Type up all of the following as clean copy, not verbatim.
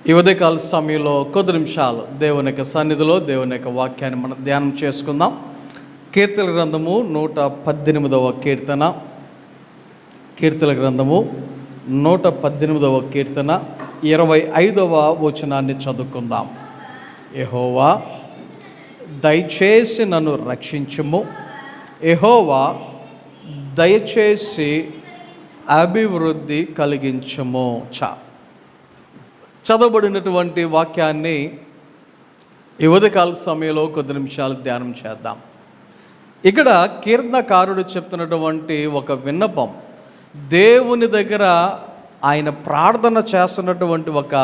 ఈ ఉదయకాల సమయంలో కొద్ది నిమిషాలు దేవుని యొక్క సన్నిధిలో దేవుని యొక్క వాక్యాన్ని మనం ధ్యానం చేసుకుందాం. కీర్తన గ్రంథము 118వ కీర్తన, కీర్తన గ్రంథము 118వ కీర్తన 25వ వచనాన్ని చదువుకుందాం. యెహోవా దయచేసి నన్ను రక్షించుము, యెహోవా దయచేసి అభివృద్ధి కలిగించుము. చదవబడినటువంటి వాక్యాన్ని ఈ ఉదయకాల సమయంలో కొద్ది నిమిషాలు ధ్యానం చేద్దాం. ఇక్కడ కీర్తనకారుడు చెప్తున్నటువంటి ఒక విన్నపం, దేవుని దగ్గర ఆయన ప్రార్థన చేస్తున్నటువంటి ఒక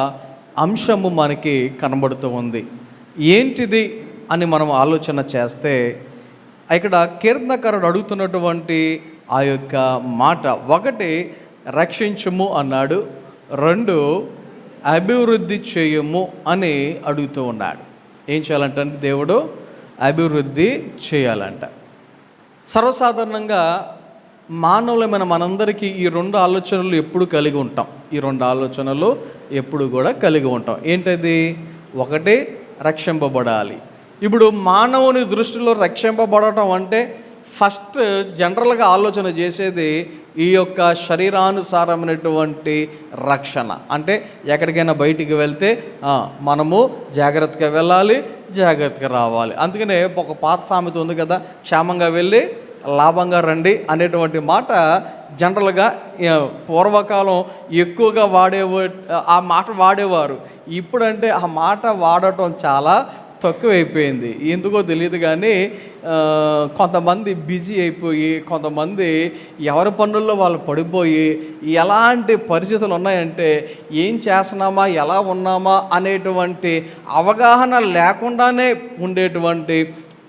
అంశము మనకి కనబడుతూ ఉంది. ఏంటిది అని మనం ఆలోచన చేస్తే, ఇక్కడ కీర్తనకారుడు అడుగుతున్నటువంటి ఆ యొక్క మాట, ఒకటి రక్షించుము అన్నాడు, రెండు అభివృద్ధి చేయము అని అడుగుతూ ఉన్నాడు. ఏం చేయాలంటే దేవుడు అభివృద్ధి చేయాలంట. సర్వసాధారణంగా మానవులమైన మనందరికీ ఈ రెండు ఆలోచనలు ఎప్పుడు కలిగి ఉంటాం. ఈ రెండు ఆలోచనలు ఎప్పుడు కూడా కలిగి ఉంటాం. ఏంటది? ఒకటి రక్షింపబడాలి. ఇప్పుడు మానవుని దృష్టిలో రక్షింపబడటం అంటే ఫస్ట్ జనరల్గా ఆలోచన చేసేది ఈ యొక్క శరీరానుసారమైనటువంటి రక్షణ. అంటే ఎక్కడికైనా బయటికి వెళ్తే మనము జాగ్రత్తగా వెళ్ళాలి, జాగ్రత్తగా రావాలి. అందుకనే ఒక పాత సామెత ఉంది కదా, క్షేమంగా వెళ్ళి లాభంగా రండి అనేటువంటి మాట జనరల్గా పూర్వకాలం ఎక్కువగా ఆ మాట వాడేవారు. ఇప్పుడంటే ఆ మాట వాడటం చాలా తక్కువైపోయింది. ఎందుకో తెలియదు కానీ కొంతమంది బిజీ అయిపోయి, కొంతమంది ఎవరి పనుల్లో వాళ్ళు పడిపోయి, ఎలాంటి పరిస్థితులు ఉన్నాయంటే ఏం చేస్తున్నామా, ఎలా ఉన్నామా అనేటువంటి అవగాహన లేకుండానే ఉండేటువంటి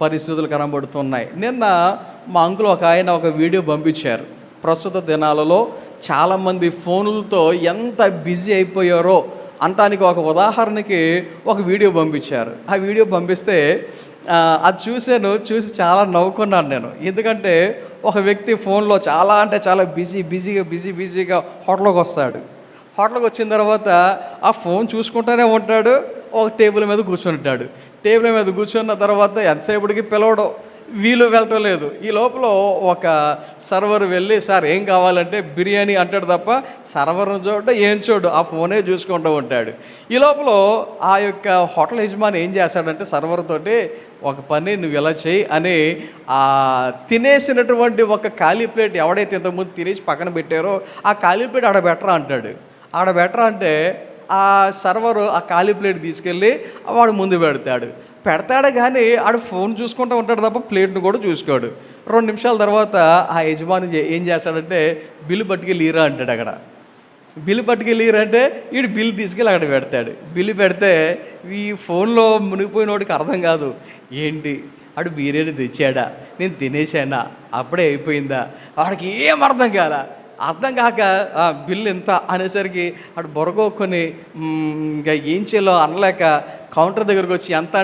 పరిస్థితులు కనబడుతున్నాయి. నిన్న మా అంకుల్ ఒక వీడియో పంపించారు. ప్రస్తుత దినాలలో చాలామంది ఫోన్లతో ఎంత బిజీ అయిపోయారో అంటానికి ఒక ఉదాహరణకి ఒక వీడియో పంపించారు. ఆ వీడియో పంపిస్తే అది చూసి చాలా నవ్వుకున్నాను నేను. ఎందుకంటే ఒక వ్యక్తి ఫోన్లో చాలా బిజీగా హోటల్కి వస్తాడు. హోటల్కి వచ్చిన తర్వాత ఆ ఫోన్ చూసుకుంటూనే ఉంటాడు. ఒక టేబుల్ మీద కూర్చుంటాడు. టేబుల్ మీద కూర్చున్న తర్వాత ఎంతసేపటికి పిలవడం, వీళ్ళు వెళ్ళటం లేదు. ఈ లోపల ఒక సర్వర్ వెళ్ళి, సార్ ఏం కావాలంటే బిర్యానీ అంటాడు తప్ప సర్వర్ను ఏం చూడు, ఆ ఫోనే చూసుకుంటూ ఉంటాడు. ఈ లోపల ఆ యొక్క హోటల్ యజమాని ఏం చేస్తాడంటే సర్వర్ తోటి ఒక పని నువ్వు ఇలా చేయి అని తినేసినటువంటి ఒక ఖాళీ ప్లేట్ ఎవడైతే ఇంతకుముందు తినేసి పక్కన పెట్టారో ఆ ఖాళీ ప్లేట్ ఆడ బెటరా అంటాడు. ఆడ బెటరా అంటే ఆ సర్వరు ఆ ఖాళీ ప్లేట్ తీసుకెళ్ళి వాడు ముందు పెడతాడు కానీ ఆడు ఫోన్ చూసుకుంటూ ఉంటాడు తప్ప ప్లేట్ను కూడా చూసుకోడు. 2 నిమిషాల తర్వాత ఆ యజమాని ఏం చేస్తాడంటే బిల్లు పట్టుకెళ్ళి ఈరా అంటాడు. అక్కడ బిల్లు పట్టుకెళ్ళి ఈరా అంటే వీడు బిల్లు తీసుకెళ్ళి అక్కడ పెడతాడు. బిల్లు పెడితే ఈ ఫోన్లో మునిగిపోయిన వాడికి అర్థం కాదు, ఏంటి ఆడు బిర్యానీ తెచ్చాడా, నేను తినేసానా, అప్పుడే అయిపోయిందా, వాడికి ఏం అర్థం కాక బిల్లు ఎంత అనేసరికి అటు బొరగొక్కుని ఇంకా ఏం చేయాలో అనలేక కౌంటర్ దగ్గరకు వచ్చి ఎంత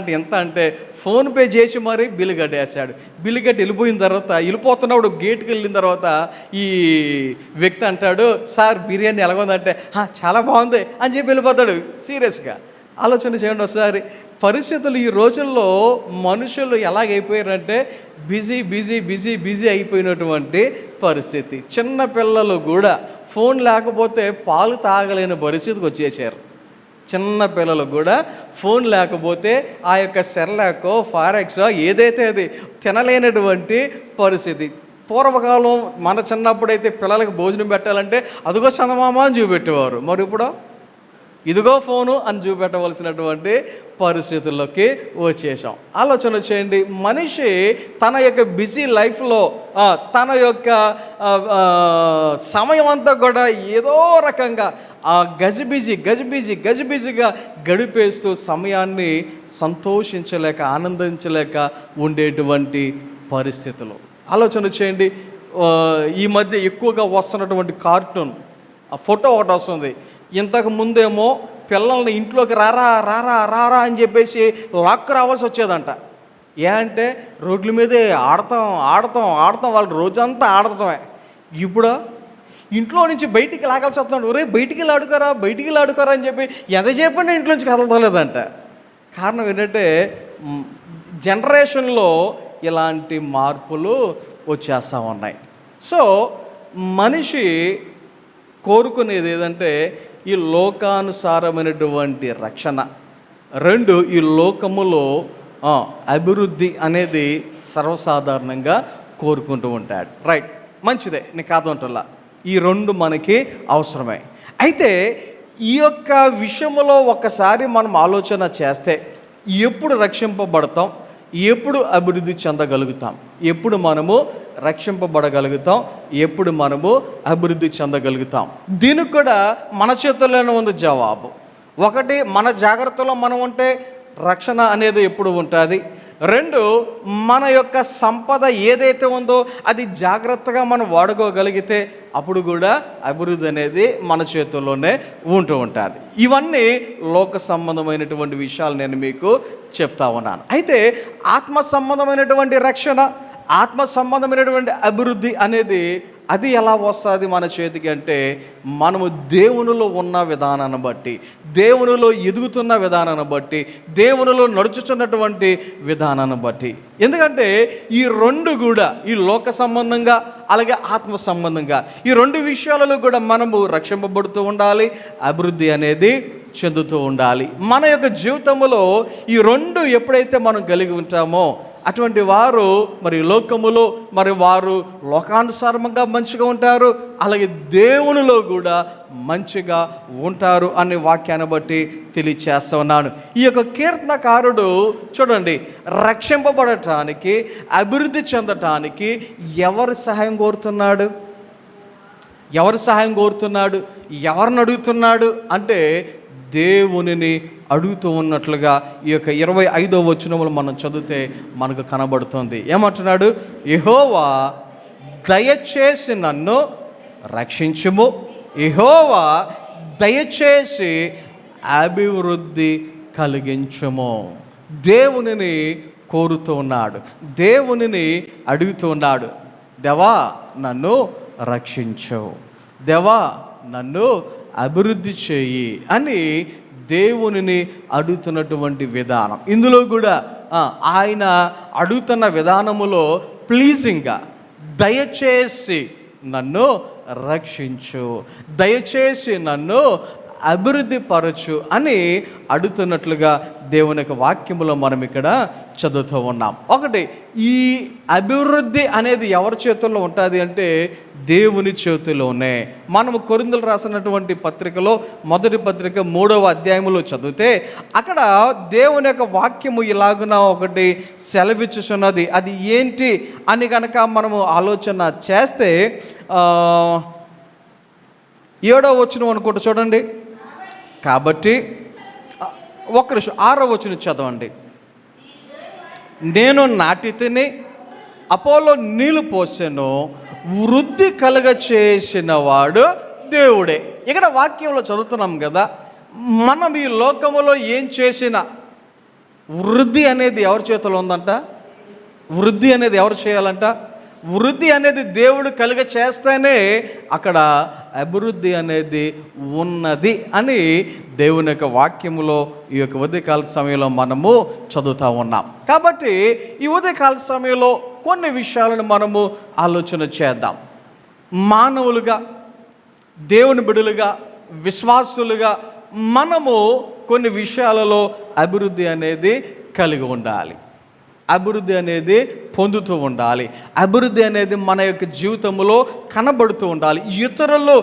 అంటే ఫోన్పే చేసి మరి బిల్లు కట్టేసాడు. బిల్లు కట్టి వెళ్ళిపోతున్నప్పుడు గేట్కి వెళ్ళిన తర్వాత ఈ వ్యక్తి అంటాడు, సార్ బిర్యానీ ఎలాగొందంటే చాలా బాగుంది అని చెప్పి వెళ్ళిపోతాడు. సీరియస్గా ఆలోచన చేయండి ఒకసారి. పరిస్థితులు ఈ రోజుల్లో మనుషులు ఎలాగైపోయారంటే బిజీ అయిపోయినటువంటి పరిస్థితి. చిన్న పిల్లలు కూడా ఫోన్ లేకపోతే పాలు తాగలేని పరిస్థితికి వచ్చేసారు. చిన్న పిల్లలు కూడా ఫోన్ లేకపోతే ఆ యొక్క సెర్లాకో ఫారెక్సో ఏదైతే అది తినలేనటువంటి పరిస్థితి. పూర్వకాలం మన చిన్నప్పుడైతే పిల్లలకు భోజనం పెట్టాలంటే అదిగో చందమామ అని చూపెట్టేవారు. మరి ఇప్పుడు ఇదిగో ఫోను అని చూపెట్టవలసినటువంటి పరిస్థితుల్లోకి వచ్చేసాం. ఆలోచన చేయండి, మనిషి తన యొక్క బిజీ లైఫ్లో తన యొక్క సమయం అంతా కూడా ఏదో రకంగా గజిబిజిగా గడిపేస్తూ సమయాన్ని సంతోషించలేక ఆనందించలేక ఉండేటువంటి పరిస్థితులు. ఆలోచన చేయండి, ఈ మధ్య ఎక్కువగా వస్తున్నటువంటి కార్టూన్ ఫోటో ఒకటి వస్తుంది. ఇంతకు ముందేమో పిల్లల్ని ఇంట్లోకి రారా అని చెప్పేసి లాక్కు రావాల్సి వచ్చేదంట. అంటే రోడ్ల మీదే ఆడతాం వాళ్ళు రోజంతా ఆడటమే. ఇప్పుడు ఇంట్లో నుంచి బయటికి లాగాల్సి వస్తున్నాడు. ఒరే బయటికి వెళ్ళి ఆడుకోరా అని చెప్పి ఎంత చెప్పినా ఇంట్లో నుంచి కదలలేదంట. కారణం ఏంటంటే జనరేషన్లో ఇలాంటి మార్పులు వచ్చేస్తూ ఉన్నాయి. సో మనిషి కోరుకునేది ఏదంటే ఈ లోకానుసారమైనటువంటి రక్షణ, రెండు ఈ లోకములో అభివృద్ధి అనేది సర్వసాధారణంగా కోరుకుంటూ ఉంటాడు. రైట్, మంచిదే, నీకు కాదంటలా. ఈ రెండు మనకి అవసరమే. అయితే ఈ యొక్క విషయంలో ఒక్కసారి మనం ఆలోచన చేస్తే ఎప్పుడు రక్షింపబడతాం, ఎప్పుడు అభివృద్ధి చెందగలుగుతాం, ఎప్పుడు మనము రక్షింపబడగలుగుతాం, ఎప్పుడు మనము అభివృద్ధి చెందగలుగుతాం? దీనికి కూడా మన చేతుల్లోనే ఉంది జవాబు. ఒకటి, మన జాగ్రత్తలో మనం ఉంటే రక్షణ అనేది ఎప్పుడు ఉంటుంది. రెండు, మన యొక్క సంపద ఏదైతే ఉందో అది జాగ్రత్తగా మనం వాడుకోగలిగితే అప్పుడు కూడా అభివృద్ధి అనేది మన చేతుల్లోనే ఉంటూ ఉంటుంది. ఇవన్నీ లోక సంబంధమైనటువంటి విషయాలు నేను మీకు చెప్తా ఉన్నాను. అయితే ఆత్మ సంబంధమైనటువంటి రక్షణ, ఆత్మ సంబంధమైనటువంటి అభివృద్ధి అనేది అది ఎలా వస్తుంది మన చేతికి అంటే మనము దేవునిలో ఉన్న విధానాన్ని బట్టి, దేవునిలో ఎదుగుతున్న విధానాన్ని బట్టి, దేవునిలో నడుచుచున్నటువంటి విధానాన్ని బట్టి. ఎందుకంటే ఈ రెండు కూడా, ఈ లోక సంబంధంగా అలాగే ఆత్మ సంబంధంగా, ఈ రెండు విషయాలలో కూడా మనము రక్షింపబడుతూ ఉండాలి, అభివృద్ధి అనేది చెందుతూ ఉండాలి. మన యొక్క జీవితంలో ఈ రెండు ఎప్పుడైతే మనం కలిగి ఉంటామో అటువంటి వారు మరి లోకములో మరి వారు లోకానుసారంగా మంచిగా ఉంటారు, అలాగే దేవునిలో కూడా మంచిగా ఉంటారు అనే వాక్యాన్ని బట్టి తెలియచేస్తా ఉన్నాను. ఈ యొక్క కీర్తనకారుడు చూడండి, రక్షింపబడటానికి, అభివృద్ధి చెందటానికి ఎవరి సహాయం కోరుతున్నాడు? ఎవరిని అడుగుతున్నాడు అంటే దేవునిని అడుగుతూ ఉన్నట్లుగా ఈ యొక్క 25వ వచనములు మనం చదివితే మనకు కనబడుతుంది. ఏమంటున్నాడు? యెహోవా దయచేసి నన్ను రక్షించుము, యెహోవా దయచేసి అభివృద్ధి కలిగించుము. దేవునిని కోరుతూ ఉన్నాడు, దేవునిని అడుగుతూ ఉన్నాడు. దేవా నన్ను రక్షించు, దేవా నన్ను అభివృద్ధి చేయి అని దేవునిని అడుగుతున్నటువంటి విధానం. ఇందులో కూడా ఆయన అడుగుతున్న విధానములో ప్లీజింగ్గా దయచేసి నన్ను రక్షించు, దయచేసి నన్ను అభివృద్ధి పరచు అని అడుగుతున్నట్లుగా దేవుని యొక్క వాక్యములో మనం ఇక్కడ చదువుతూ ఉన్నాం. ఒకటి, ఈ అభివృద్ధి అనేది ఎవరి చేతుల్లో ఉంటుంది అంటే దేవుని చేతిలోనే. మనము కొరింథీయులకు రాసినటువంటి పత్రికలో మొదటి పత్రిక 3వ అధ్యాయంలో చదివితే అక్కడ దేవుని యొక్క వాక్యము ఇలాగున ఒకటి సెలవిచ్చుచున్నది. అది ఏంటి అని కనుక మనము ఆలోచన చేస్తే 7వ వచనం అనుకుంటూ చూడండి. కాబట్టి ఒక్క నిమిషం 6వ వచనం చదవండి. నేను నాటితిని, అపోలో నీళ్లు పోసెను, వృద్ధి కలుగ చేసిన వాడు దేవుడే. ఇక్కడ వాక్యంలో చదువుతున్నాం కదా, మనం ఈ లోకములో ఏం చేసినా వృద్ధి అనేది ఎవరి చేతిలో ఉందంట? వృద్ధి అనేది ఎవరు చేయాలంట? వృద్ధి అనేది దేవుడు కలుగ చేస్తేనే అక్కడ అభివృద్ధి అనేది ఉన్నది అని దేవుని యొక్క వాక్యములో ఈ యొక్క ఉదయకాల సమయంలో మనము చదువుతూ ఉన్నాం. కాబట్టి ఈ ఉదయకాల సమయంలో కొన్ని విషయాలను మనము ఆలోచన చేద్దాం. మానవులుగా, దేవుని బిడ్డలుగా, విశ్వాసులుగా మనము కొన్ని విషయాలలో అభివృద్ధి అనేది కలిగి ఉండాలి, అభివృద్ధి అనేది పొందుతూ ఉండాలి, అభివృద్ధి అనేది మన యొక్క జీవితంలో కనబడుతూ ఉండాలి. ఇతరులు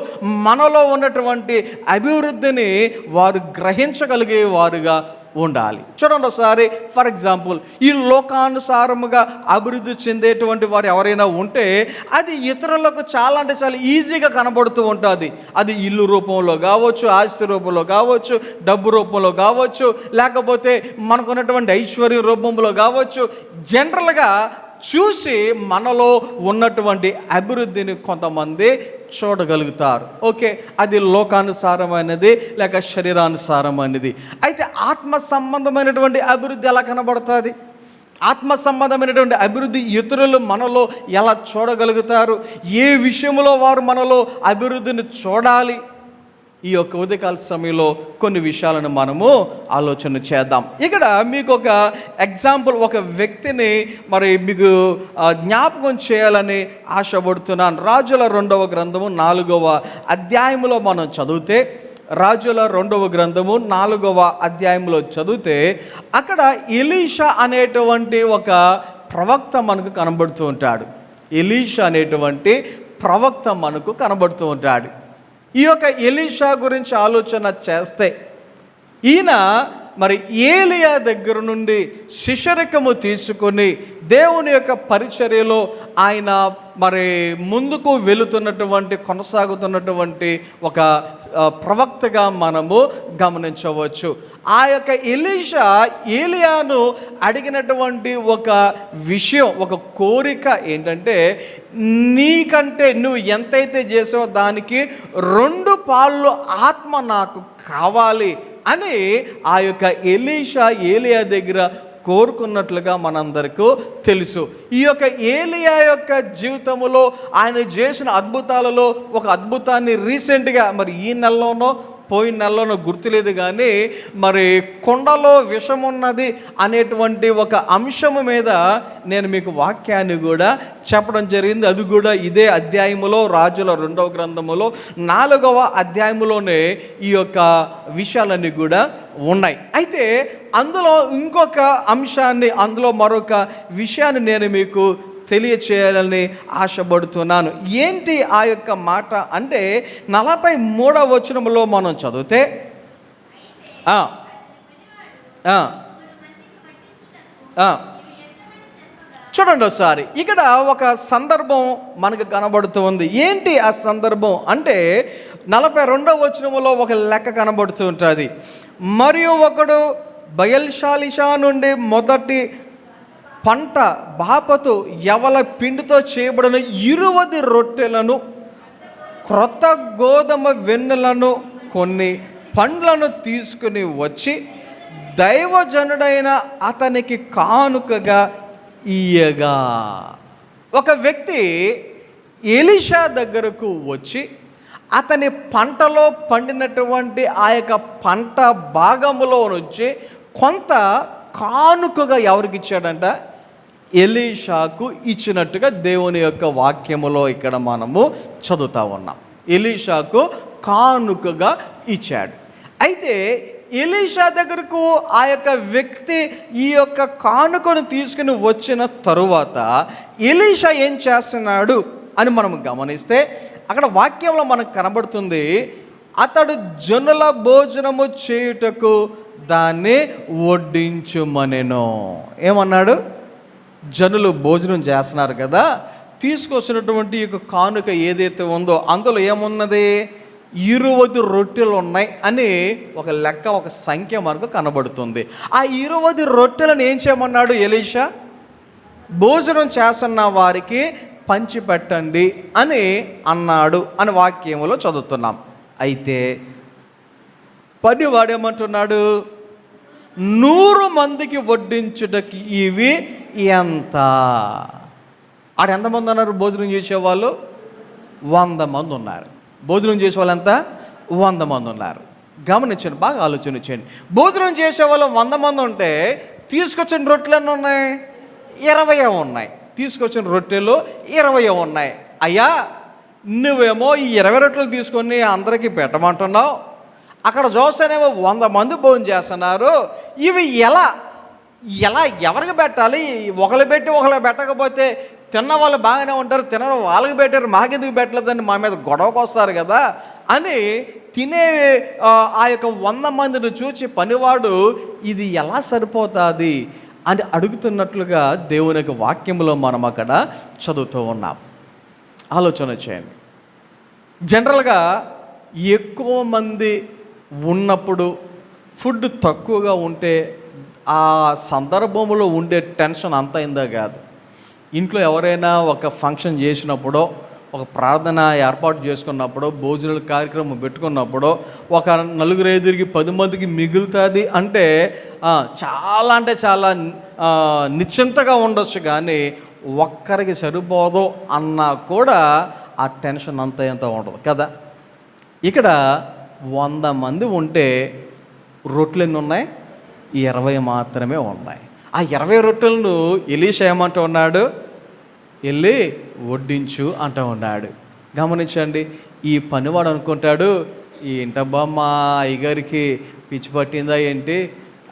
మనలో ఉన్నటువంటి అభివృద్ధిని వారు గ్రహించగలిగే వారుగా ఉండాలి. చూడండి ఒకసారి, ఫర్ ఎగ్జాంపుల్ ఈ లోకానుసారముగా అభివృద్ధి చెందేటువంటి వారు ఎవరైనా ఉంటే అది ఇతరులకు చాలా అంటే చాలా ఈజీగా కనబడుతూ ఉంటుంది. అది ఇల్లు రూపంలో కావచ్చు, ఆస్తి రూపంలో కావచ్చు, డబ్బు రూపంలో కావచ్చు, లేకపోతే మనకున్నటువంటి ఐశ్వర్య రూపంలో కావచ్చు. జనరల్గా చూసి మనలో ఉన్నటువంటి అభివృద్ధిని కొంతమంది చూడగలుగుతారు. ఓకే, అది లోకానుసారమైనది లేక శరీరానుసారమైనది. అయితే ఆత్మ సంబంధమైనటువంటి అభివృద్ధి ఎలా కనబడుతుంది? ఆత్మ సంబంధమైనటువంటి అభివృద్ధి ఇతరులు మనలో ఎలా చూడగలుగుతారు, ఏ విషయంలో వారు మనలో అభివృద్ధిని చూడాలి, ఈ యొక్క ఉదయకాల సమయంలో కొన్ని విషయాలను మనము ఆలోచన చేద్దాం. ఇక్కడ మీకు ఒక ఎగ్జాంపుల్, ఒక వ్యక్తిని మరి మీకు జ్ఞాపకం చేయాలని ఆశపడుతున్నాను. రాజుల 2వ గ్రంథము 4వ అధ్యాయంలో మనం చదివితే, రాజుల 2వ గ్రంథము 4వ అధ్యాయంలో చదివితే అక్కడ ఎలీషా అనేటువంటి ఒక ప్రవక్త మనకు కనబడుతూ ఉంటాడు. ఎలీషా అనేటువంటి ప్రవక్త మనకు కనబడుతూ ఉంటాడు. ఈ యొక్క ఎలీషా గురించి ఆలోచన చేస్తే, ఈయన మరి ఏలియా దగ్గర నుండి శిష్యరికము తీసుకొని దేవుని యొక్క పరిచర్యలో ఆయన మరి ముందుకు వెళుతున్నటువంటి, కొనసాగుతున్నటువంటి ఒక ప్రవక్తగా మనము గమనించవచ్చు. ఆ యొక్క ఎలీషా ఏలియాను అడిగినటువంటి ఒక విషయం, ఒక కోరిక ఏంటంటే, నీకంటే నువ్వు ఎంతైతే చేసావో దానికి 2 పాళ్ళు ఆత్మ నాకు కావాలి అని ఆ యొక్క ఎలీషా ఏలియా దగ్గర కోరుకున్నట్లుగా మనందరికీ తెలుసు. ఈ యొక్క ఏలియా యొక్క జీవితంలో ఆయన చేసిన అద్భుతాలలో ఒక అద్భుతాన్ని రీసెంట్గా మరి ఈ నెలలోనో పోయిన నెలలోనో గుర్తులేదు కానీ, మరి కొండలో విషం ఉన్నది అనేటువంటి ఒక అంశము మీద నేను మీకు వాక్యాన్ని కూడా చెప్పడం జరిగింది. అది కూడా ఇదే అధ్యాయములో, రాజుల 2వ గ్రంథములో 4వ అధ్యాయములోనే ఈ యొక్క విషయాలన్నీ కూడా ఉన్నాయి. అయితే అందులో ఇంకొక అంశాన్ని, అందులో మరొక విషయాన్ని నేను మీకు తెలియచేయాలని ఆశపడుతున్నాను. ఏంటి ఆ యొక్క మాట అంటే, 43వ వచనంలో మనం చదివితే, చూడండి ఒకసారి, ఇక్కడ ఒక సందర్భం మనకు కనబడుతుంది. ఏంటి ఆ సందర్భం అంటే, 42వ వచనంలో ఒక లెక్క కనబడుతూ ఉంటుంది. మరియు ఒకడు బయల్షాలిషా నుండి మొదటి పంట బాపతు యవల పిండితో చేయబడిన 20 రొట్టెలను, క్రొత్త గోధుమ వెన్నెలను, కొన్ని పండ్లను తీసుకుని వచ్చి దైవజనుడైన అతనికి కానుకగా ఇయ్యగా. ఒక వ్యక్తి ఎలీషా దగ్గరకు వచ్చి అతని పంటలో పండినటువంటి ఆ యొక్క పంట భాగములో నుంచి కొంత కానుకగా ఎవరికి ఇచ్చాడంట? ఎలీషాకు ఇచ్చినట్టుగా దేవుని యొక్క వాక్యములో ఇక్కడ మనము చదువుతా ఉన్నాం. ఎలీషాకు కానుకగా ఇచ్చాడు. అయితే ఎలీషా దగ్గరకు ఆ యొక్క వ్యక్తి ఈ యొక్క కానుకను తీసుకుని వచ్చిన తరువాత ఎలీషా ఏం చేస్తున్నాడు అని మనం గమనిస్తే, అక్కడ వాక్యంలో మనకు కనబడుతుంది, అతడు జనుల భోజనము చేయుటకు దాన్ని వడ్డించుమనెను. ఏమన్నాడు? జనులు భోజనం చేస్తున్నారు కదా, తీసుకొచ్చినటువంటి యొక్క కానుక ఏదైతే ఉందో అందులో ఏమున్నది? 20 రొట్టెలు ఉన్నాయి అని ఒక లెక్క, ఒక సంఖ్య మనకు కనబడుతుంది. ఆ 20 రొట్టెలను ఏం చేయమన్నాడు ఎలీషా? భోజనం చేస్తున్న వారికి పంచిపెట్టండి అని అన్నాడు అని వాక్యంలో చదువుతున్నాం. అయితే పనివాడేమంటున్నాడు? 100 మందికి వడ్డించుటకి ఇవి ఎంత? ఆడ ఎంతమంది ఉన్నారు భోజనం చేసేవాళ్ళు? 100 మంది ఉన్నారు. భోజనం చేసేవాళ్ళు ఎంత? 100 మంది ఉన్నారు. గమనించండి, బాగా ఆలోచించండి. భోజనం చేసేవాళ్ళు 100 మంది ఉంటే తీసుకొచ్చిన రొట్టెలు ఎన్ని ఉన్నాయి? 20 ఉన్నాయి. తీసుకొచ్చిన రొట్టెలు 20 ఉన్నాయి. అయ్యా, నువ్వేమో ఈ 20 రొట్టెలు తీసుకొని అందరికీ పెట్టమంటున్నావు, అక్కడ చూస్తేనేమో 100 మంది భోజనం చేస్తున్నారు. ఇవి ఎలా ఎవరికి పెట్టాలి? ఒకరు పెట్టి ఒకరు పెట్టకపోతే తిన్న వాళ్ళు బాగానే ఉంటారు, తినడం వాళ్ళకి పెట్టారు, మాకెందుకు పెట్టలేదని మా మీద గొడవకు వస్తారు కదా అని తినే ఆ యొక్క 100 మందిని చూసి పనివాడు ఇది ఎలా సరిపోతుంది అని అడుగుతున్నట్లుగా దేవుని యొక్క వాక్యంలో మనం అక్కడ చదువుతూ ఉన్నాం. ఆలోచన చేయండి. జనరల్గా ఎక్కువ మంది ఉన్నప్పుడు, ఫుడ్ తక్కువగా ఉంటే ఆ సందర్భంలో ఉండే టెన్షన్ అంత అయిందా కాదు. ఇంట్లో ఎవరైనా ఒక ఫంక్షన్ చేసినప్పుడో, ఒక ప్రార్థన ఏర్పాటు చేసుకున్నప్పుడు, భోజనాల కార్యక్రమం పెట్టుకున్నప్పుడు ఒక నలుగురు ఐదుగురికి 10 మందికి మిగులుతుంది అంటే అంటే చాలా నిశ్చింతగా ఉండొచ్చు. కానీ ఒక్కరికి సరిపోదు అన్నా కూడా ఆ టెన్షన్ అంత ఎంత ఉండదు కదా. ఇక్కడ 100 మంది ఉంటే రొట్టెలు ఎన్ని ఉన్నాయి? 20 మాత్రమే ఉన్నాయి. ఆ 20 రొట్టెలను ఎలీషా ఏమంటూ ఉన్నాడు? వెళ్ళి వడ్డించు అంటూ ఉన్నాడు. గమనించండి, ఈ పనివాడు అనుకుంటాడు, ఏంటబ్బా మా అయ్యగారికి పిచ్చి పట్టిందా ఏంటి,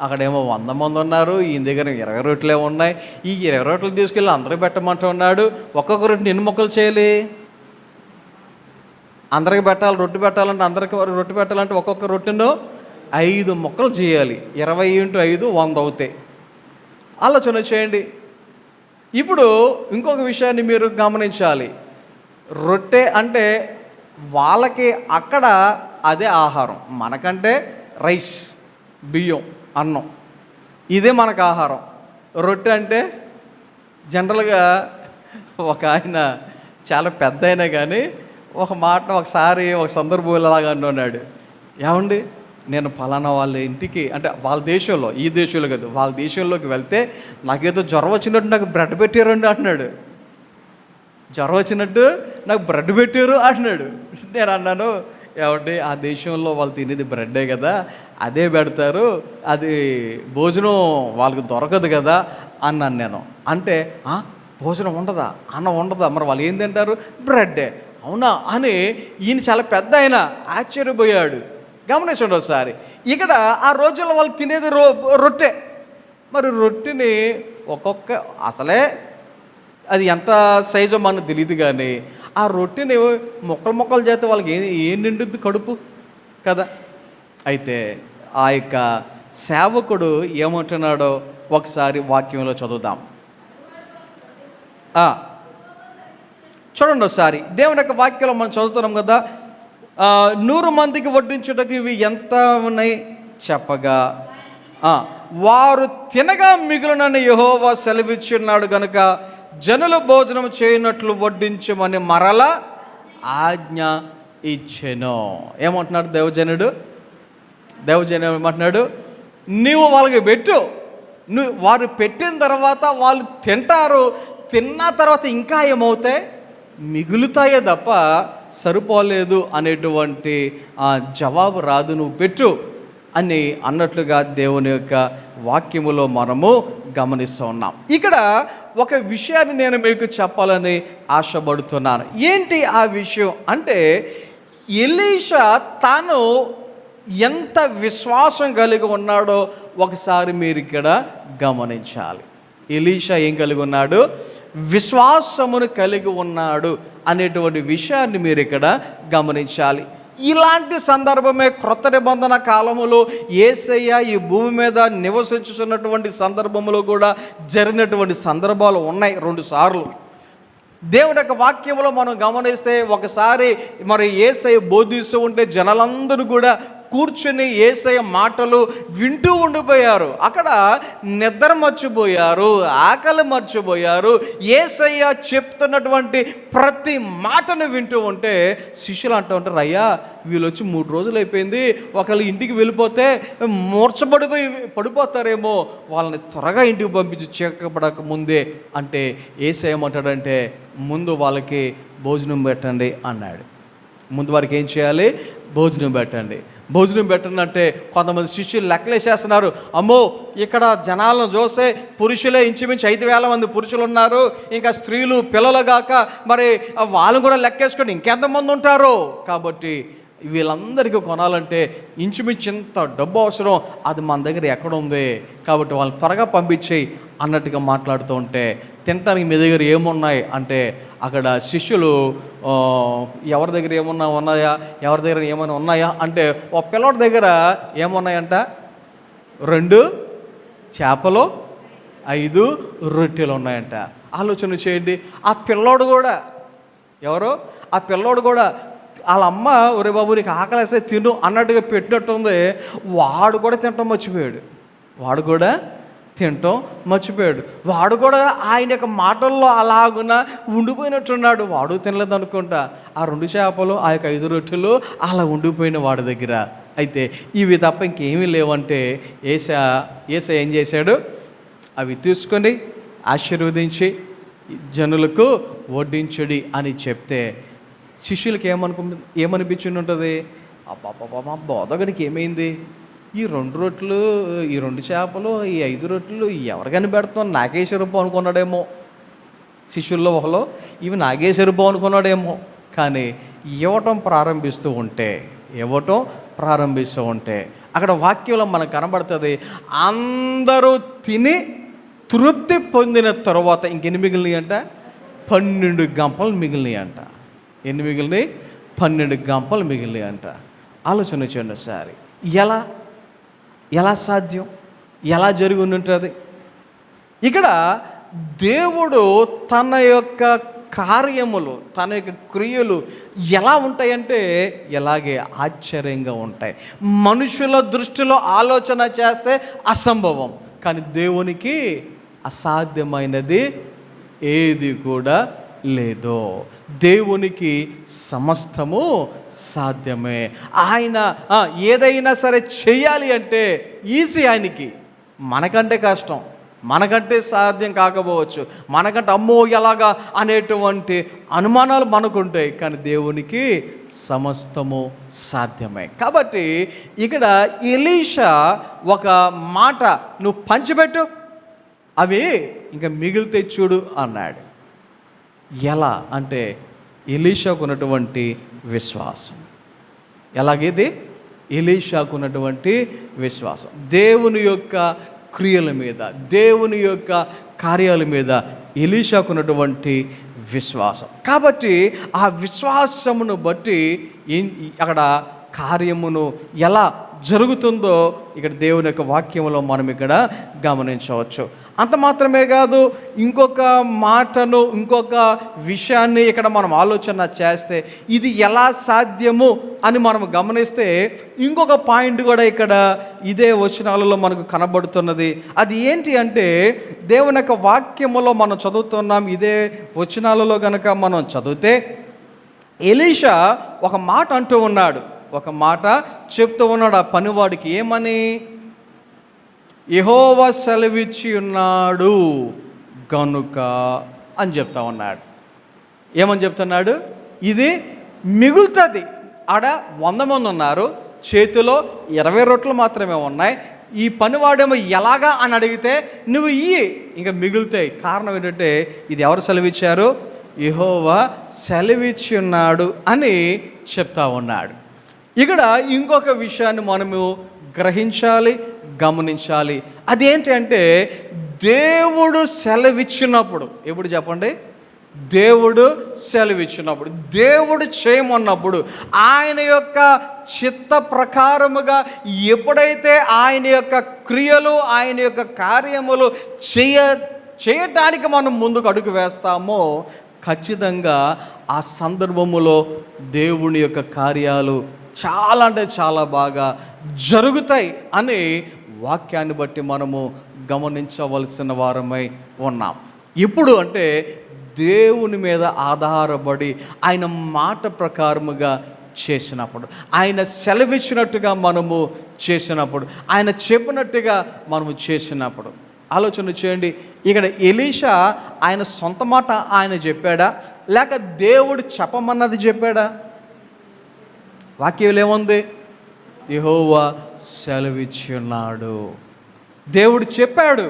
అక్కడేమో 100 మంది ఉన్నారు, ఈయన దగ్గర 20 రొట్టెలే ఉన్నాయి, ఈ 20 రొట్టెలు తీసుకెళ్ళి అందరూ పెట్టమంటూ ఉన్నాడు. ఒక్కొక్క రొట్టెని ఎన్ని ముక్కలు చేయాలి? అందరికి పెట్టాలి. రొట్టె పెట్టాలంటే అందరికి రొట్టె పెట్టాలంటే ఒక్కొక్క రొట్టెను 5 ముక్కలు చేయాలి. 20 × 5 100 అవుతాయి. ఆలోచన చేయండి. ఇప్పుడు ఇంకొక విషయాన్ని మీరు గమనించాలి. రొట్టె అంటే వాళ్ళకి అక్కడ అదే ఆహారం, మనకంటే రైస్, బియ్యం, అన్నం, ఇదే మనకు ఆహారం. రొట్టె అంటే జనరల్గా ఒక ఆయన చాలా పెద్ద అయినా కానీ ఒక మాట ఒకసారి ఒక సందర్భంలాగా అన్నాడు, ఏమండి నేను ఫలానా వాళ్ళ ఇంటికి, అంటే వాళ్ళ దేశంలో, ఈ దేశంలో కాదు, వాళ్ళ దేశంలోకి వెళ్తే నాకేదో జ్వరం వచ్చినట్టు నాకు బ్రెడ్ పెట్టారండి అంటున్నాడు. జ్వరం వచ్చినట్టు నాకు బ్రెడ్ పెట్టారు అంటున్నాడు. నేను అన్నాను, ఏమంటే ఆ దేశంలో వాళ్ళు తినేది బ్రెడ్డే కదా, అదే పెడతారు, అది భోజనం వాళ్ళకి దొరకదు కదా అన్నాను నేను. అంటే భోజనం ఉండదా, అన్నం ఉండదా, మరి వాళ్ళు ఏం తింటారు? బ్రెడ్డే. అవునా అని ఈయన చాలా పెద్ద ఆయన ఆశ్చర్యపోయాడు. గమనించండి ఒకసారి. ఇక్కడ ఆ రోజుల్లో వాళ్ళు తినేది రొట్టె. మరి రొట్టెని ఒక్కొక్క, అసలే అది ఎంత సైజో మనకు తెలియదు, కానీ ఆ రొట్టెని ముక్కలు చేస్తే వాళ్ళకి ఏం నిండుద్ది? కడుపు కదా. అయితే ఆ యొక్క సేవకుడు ఏమంటున్నాడో ఒకసారి వాక్యంలో చదువుదాం. చూడండి ఒకసారి, దేవుని యొక్క వాక్యంలో మనం చదువుతున్నాం కదా. 100 మందికి వడ్డించుటకు ఇవి ఎంత ఉన్నాయి చెప్పగా, వారు తినగా మిగులునని యెహోవా సెలవిచ్చున్నాడు గనుక జనులు భోజనం చేయనట్లు వడ్డించమని మరల ఆజ్ఞ ఇచ్చెను. ఏమంటున్నాడు దేవజనుడు? ఏమంటున్నాడు? నీవు వాళ్ళకి పెట్టు, వారు పెట్టిన తర్వాత వాళ్ళు తింటారు, తిన్న తర్వాత ఇంకా ఏమవుతాయి? మిగులుతాయే తప్ప సరిపోలేదు అనేటువంటి జవాబు రాదు, నువ్వు పెట్టు అని అన్నట్లుగా దేవుని యొక్క వాక్యములో మనము గమనిస్తూ ఉన్నాం. ఇక్కడ ఒక విషయాన్ని నేను మీకు చెప్పాలని ఆశపడుతున్నాను. ఏంటి ఆ విషయం అంటే, ఎలీషా తాను ఎంత విశ్వాసం కలిగి ఉన్నాడో ఒకసారి మీరు ఇక్కడ గమనించాలి. ఎలీషా ఏం కలిగి ఉన్నాడు? విశ్వాసమును కలిగి ఉన్నాడు అనేటువంటి విషయాన్ని మీరు ఇక్కడ గమనించాలి. ఇలాంటి సందర్భమే క్రొత్త నిబంధన కాలములో యేసయ్య ఈ భూమి మీద నివసించుతున్నటువంటి సందర్భంలో కూడా జరిగినటువంటి సందర్భాలు ఉన్నాయి 2 సార్లు. దేవుడి యొక్క వాక్యంలో మనం గమనిస్తే ఒకసారి మరి యేసయ్య బోధిస్తూ ఉంటే జనాలందరూ కూడా కూర్చుని యేసయ్య మాటలు వింటూ ఉండిపోయారు. అక్కడ నిద్ర మర్చిపోయారు, ఆకలి మర్చిపోయారు. యేసయ్య చెప్తున్నటువంటి ప్రతి మాటను వింటూ ఉంటే శిష్యులు అంటూ ఉంటారు, అయ్యా వీళ్ళు వచ్చి 3 రోజులు అయిపోయింది, ఒకళ్ళు ఇంటికి వెళ్ళిపోతే పడిపోతారేమో, వాళ్ళని త్వరగా ఇంటికి పంపించి చీకపడక ముందే అంటే యేసయ్య ఏమంటాడంటే, ముందు వాళ్ళకి భోజనం పెట్టండి అన్నాడు. ముందు వారికి ఏం చేయాలి? భోజనం పెట్టండి. భోజనం పెట్టండి అంటే కొంతమంది శిష్యులు లెక్కలేసేస్తున్నారు. అమ్మో ఇక్కడ జనాలను చూస్తే పురుషులే ఇంచుమించు 5,000 మంది పురుషులు ఉన్నారు, ఇంకా స్త్రీలు పిల్లలు గాక మరి వాళ్ళు కూడా లెక్కేసుకొని ఇంకెంతమంది ఉంటారో, కాబట్టి వీళ్ళందరికీ కొనాలంటే ఇంచుమించు ఇంత డబ్బు అవసరం, అది మన దగ్గర ఎక్కడ ఉంది, కాబట్టి వాళ్ళని త్వరగా పంపించేయి అన్నట్టుగా మాట్లాడుతూ ఉంటే, తినటానికి మీ దగ్గర ఏమున్నాయి అంటే అక్కడ శిష్యులు ఎవరి దగ్గర ఉన్నాయా, ఎవరి దగ్గర ఏమైనా ఉన్నాయా అంటే ఒక పిల్లోడి దగ్గర ఏమున్నాయంట? 2 చేపలు 5 రొట్టెలు ఉన్నాయంట. ఆలోచన చేయండి. ఆ పిల్లోడు కూడా ఎవరో, ఆ పిల్లోడు కూడా వాళ్ళ అమ్మ ఒరే బాబు నీకు ఆకలేస్తే తిను అన్నట్టుగా పెట్టినట్టుంది. వాడు కూడా తినటం మర్చిపోయాడు. వాడు కూడా తినటం మర్చిపోయాడు. వాడు కూడా ఆయన యొక్క మాటల్లో అలాగున ఉండిపోయినట్టున్నాడు. వాడు తినలేదు అనుకుంటా. ఆ 2 చేపలు, ఆ యొక్క 5 రొట్టెలు అలా ఉండిపోయిన వాడి దగ్గర. అయితే ఇవి తప్ప ఇంకేమీ లేవంటే యేసయ్య ఏం చేశాడు? అవి తీసుకొని ఆశీర్వదించి జనులకు వడ్డించుడి అని చెప్తే శిష్యులకి ఏమనిపించి ఉంటుంది? అబ్బా బోధకుడికి ఏమైంది? ఈ 2 రొట్టెలు, ఈ 2 చేపలు, ఈ 5 రొట్టెలు ఎవరు కనిపెడుతున్నాం? నాకే సరిపో అనుకున్నాడేమో. శిష్యుల్లో ఒకలో ఇవి నాకే సరిపో అనుకున్నాడేమో. కానీ ఇవ్వటం ప్రారంభిస్తూ ఉంటే అక్కడ వాక్యంలో మనకు కనబడుతుంది, అందరూ తిని తృప్తి పొందిన తర్వాత ఇంకెన్ని మిగిలినాయి అంట? 12 గంపలు మిగిలినాయి అంట. ఎన్ని మిగిలినాయి? 12 గంపలు మిగిలినాయి అంట. ఆలోచన చేయండి ఒకసారి. ఎలా సాధ్యం? ఎలా జరిగి ఉంటుంది? ఇక్కడ దేవుడు తన యొక్క కార్యములు, తన యొక్క క్రియలు ఎలా ఉంటాయంటే ఇలాగే ఆశ్చర్యంగా ఉంటాయి. మనుషుల దృష్టిలో ఆలోచన చేస్తే అసంభవం, కానీ దేవునికి అసాధ్యమైనది ఏది కూడా లేదు. దేవునికి సమస్తము సాధ్యమే. ఆయన ఏదైనా సరే చేయాలి అంటే ఈజీ ఆయనకి. మనకంటే కష్టం, మనకంటే సాధ్యం కాకపోవచ్చు, మనకంటే అమ్మో ఎలాగా అనేటువంటి అనుమానాలు మనకుంటాయి. కానీ దేవునికి సమస్తము సాధ్యమే. కాబట్టి ఇక్కడ ఎలీషా ఒక మాట, నువ్వు పంచిపెట్టు, అవి ఇంకా మిగిలితే చూడు అన్నాడు. ఎలా అంటే ఎలీషాకు ఉన్నటువంటి విశ్వాసం. ఎలాగేది? ఎలీషాకు ఉన్నటువంటి విశ్వాసం దేవుని యొక్క క్రియల మీద, దేవుని యొక్క కార్యాల మీద ఎలీషాకు ఉన్నటువంటి విశ్వాసం. కాబట్టి ఆ విశ్వాసమును బట్టి అక్కడ కార్యమును ఎలా జరుగుతుందో ఇక్కడ దేవుని యొక్క వాక్యంలో మనం ఇక్కడ గమనించవచ్చు. అంత మాత్రమే కాదు, ఇంకొక మాటను, ఇంకొక విషయాన్ని ఇక్కడ మనం ఆలోచన చేస్తే ఇది ఎలా సాధ్యము అని మనం గమనిస్తే ఇంకొక పాయింట్ కూడా ఇక్కడ ఇదే వచనాలలో మనకు కనబడుతున్నది. అది ఏంటి అంటే దేవుని యొక్క వాక్యములో మనం చదువుతున్నాం. ఇదే వచనాలలో కనుక మనం చదివితే ఎలీషా ఒక మాట అంటూ ఉన్నాడు, ఒక మాట చెప్తూ ఉన్నాడు ఆ పనివాడికి. ఏమని? యెహోవా సెలవిచ్చి ఉన్నాడు గనుక అని చెప్తా ఉన్నాడు. ఏమని చెప్తున్నాడు? ఇది మిగులుతుంది. ఆడ 100 మంది ఉన్నారు, చేతిలో 20 రొట్టెలు మాత్రమే ఉన్నాయి. ఈ పనివాడేమో ఎలాగా అని అడిగితే నువ్వు ఇంకా మిగులుతాయి. కారణం ఏంటంటే ఇది ఎవరు సెలవిచ్చారు? యెహోవా సెలవిచ్చి ఉన్నాడు అని చెప్తా ఉన్నాడు. ఇక్కడ ఇంకొక విషయాన్ని మనము గ్రహించాలి, గమనించాలి. అదేంటి అంటే దేవుడు సెలవిచ్చినప్పుడు, ఎప్పుడు చెప్పండి? దేవుడు సెలవిచ్చినప్పుడు, దేవుడు చేయమన్నప్పుడు, ఆయన యొక్క చిత్త ప్రకారముగా ఎప్పుడైతే ఆయన యొక్క క్రియలు, ఆయన యొక్క కార్యములు చేయటానికి మనం ముందుకు అడుగు వేస్తామో ఖచ్చితంగా ఆ సందర్భములో దేవుని యొక్క కార్యాలు చాలా అంటే చాలా బాగా జరుగుతాయి అని వాక్యాన్ని బట్టి మనము గమనించవలసిన వారమై ఉన్నాం. ఇప్పుడు అంటే దేవుని మీద ఆధారపడి ఆయన మాట ప్రకారముగా చేసినప్పుడు, ఆయన సెలవిచ్చినట్టుగా మనము చేసినప్పుడు, ఆయన చెప్పినట్టుగా మనము చేసినప్పుడు ఆలోచన చేయండి. ఇక్కడ ఎలీషా ఆయన సొంత మాట ఆయన చెప్పాడా, లేక దేవుడు చెప్పమన్నది చెప్పాడా? వాక్యంలో ఏముంది? యెహోవా సెలవిచ్చి ఉన్నాడు. దేవుడు చెప్పాడు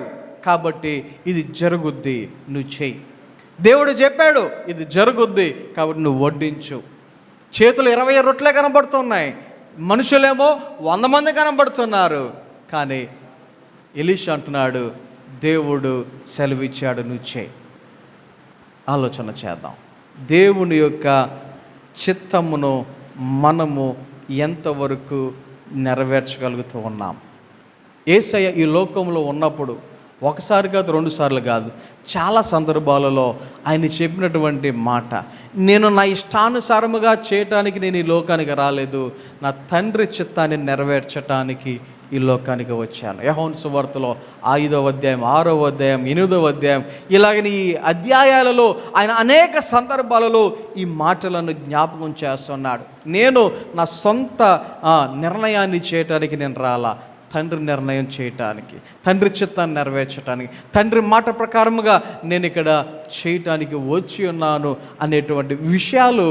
కాబట్టి ఇది జరుగుద్ది, నువ్వు చెయ్యి. దేవుడు చెప్పాడు ఇది జరుగుద్ది కాబట్టి నువ్వు వడ్డించు. చేతులు 20 రొట్టెలే కనబడుతున్నాయి, మనుషులేమో 100 మంది కనబడుతున్నారు. కానీ ఎలీషా అంటున్నాడు దేవుడు సెలవిచ్చాడు, నువ్వు చేయి. ఆలోచన చేద్దాం. దేవుని యొక్క చిత్తమును మనము ఎంతవరకు నెరవేర్చగలుగుతూ ఉన్నాం? యేసయ్య ఈ లోకంలో ఉన్నప్పుడు ఒకసారి కాదు, 2 సార్లు కాదు, చాలా సందర్భాలలో ఆయన చెప్పినటువంటి మాట, నేను నా ఇష్టానుసారముగా చేయటానికి నేను ఈ లోకానికి రాలేదు, నా తండ్రి చిత్తాన్ని నెరవేర్చటానికి ఈ లోకానికి వచ్చాను. యోహాను సువార్తలో 5వ అధ్యాయం, 6వ అధ్యాయం, 8వ అధ్యాయం, ఇలాగని ఈ అధ్యాయాలలో ఆయన అనేక సందర్భాలలో ఈ మాటలను జ్ఞాపకం చేస్తున్నాడు. నేను నా సొంత నిర్ణయాన్ని చేయటానికి నేను రాలా, తండ్రి నిర్ణయం చేయటానికి, తండ్రి చిత్తాన్ని నెరవేర్చడానికి, తండ్రి మాట ప్రకారముగా నేను ఇక్కడ చేయటానికి వచ్చి ఉన్నాను అనేటువంటి విషయాలు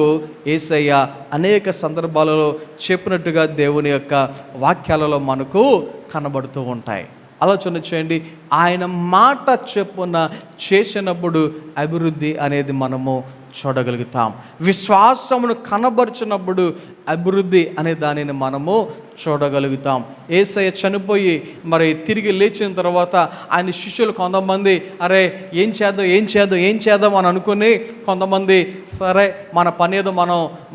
యేసయ్య అనేక సందర్భాలలో చెప్పినట్టుగా దేవుని యొక్క వాక్యాలలో మనకు కనబడుతూ ఉంటాయి. ఆలోచన చేయండి, ఆయన మాట చొప్పున చేసినప్పుడు అభివృద్ధి అనేది మనము చూడగలుగుతాం. విశ్వాసమును కనబరిచినప్పుడు అభివృద్ధి అనే దానిని మనము చూడగలుగుతాం. యేసయ్య చనిపోయి మరి తిరిగి లేచిన తర్వాత ఆయన శిష్యులు కొంతమంది అరే ఏం చేద్దాం అని అనుకుని, కొంతమంది సరే మన పని ఏదో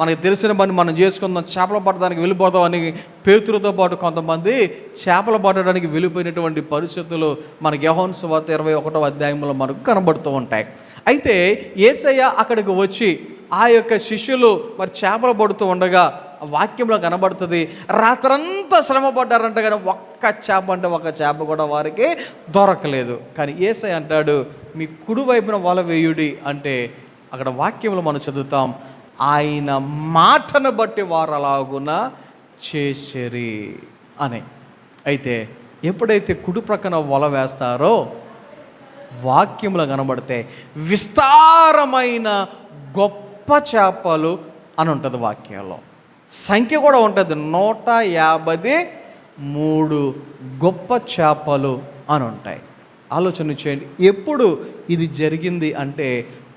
మనకి తెలిసిన పని మనం చేసుకుందాం, చేపలు పట్టడానికి వెళ్ళిపోదాం అని పేతురుతో పాటు కొంతమంది చేపలు పట్టడానికి వెళ్ళిపోయినటువంటి పరిస్థితులు మనకి యోహాను సువార్త 21వ అధ్యాయంలో మనకు కనబడుతూ ఉంటాయి. అయితే యేసయ్య అక్కడికి వచ్చి ఆ యొక్క శిష్యులు మరి చేపలు పడుతూ ఉండగా వాక్యంలో కనబడుతుంది, రాత్రంతా శ్రమ పడ్డారంట, కానీ ఒక్క చేప కూడా వారికి దొరకలేదు. కానీ యేసయ్య అంటాడు, మీ కుడి వైపున వల వేయుడి అంటే అక్కడ వాక్యంలో మనం చదువుతాం, ఆయన మాటను బట్టి వారు అలాగున చేసిరి అని. అయితే ఎప్పుడైతే కుడి ప్రక్కన వల వేస్తారో వాక్యంలో కనబడితే విస్తారమైన గొప్ప చేపలు అని ఉంటుంది వాక్యంలో. సంఖ్య కూడా ఉంటుంది, 153 గొప్ప చేపలు అని ఉంటాయి. ఆలోచన చేయండి, ఎప్పుడు ఇది జరిగింది అంటే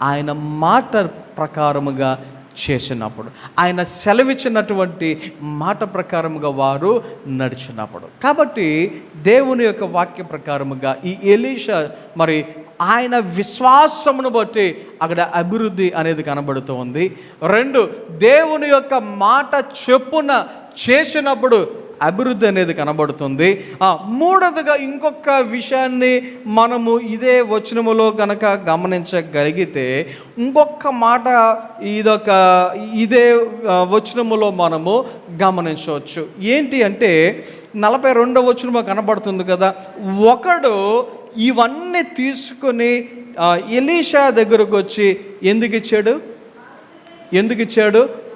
ఆయన మాట ప్రకారముగా చేసినప్పుడు, ఆయన సెలవిచ్చినటువంటి మాట ప్రకారముగా వారు నడిచినప్పుడు. కాబట్టి దేవుని యొక్క వాక్య ప్రకారముగా ఈ ఎలీషా మరి ఆయన విశ్వాసమును బట్టి అక్కడ అభివృద్ధి అనేది కనబడుతూ ఉంది. 2, దేవుని యొక్క మాట చెప్పున చేసినప్పుడు అభివృద్ధి అనేది కనబడుతుంది. 3వదిగా ఇంకొక విషయాన్ని మనము ఇదే వచనములో కనుక గమనించగలిగితే, ఇంకొక మాట ఇదే వచనములో మనము గమనించవచ్చు. ఏంటి అంటే 42వ వచనము కనబడుతుంది కదా, ఒకడు ఇవన్నీ తీసుకొని ఎలీషా దగ్గరకు వచ్చి ఎందుకు ఇచ్చాడు?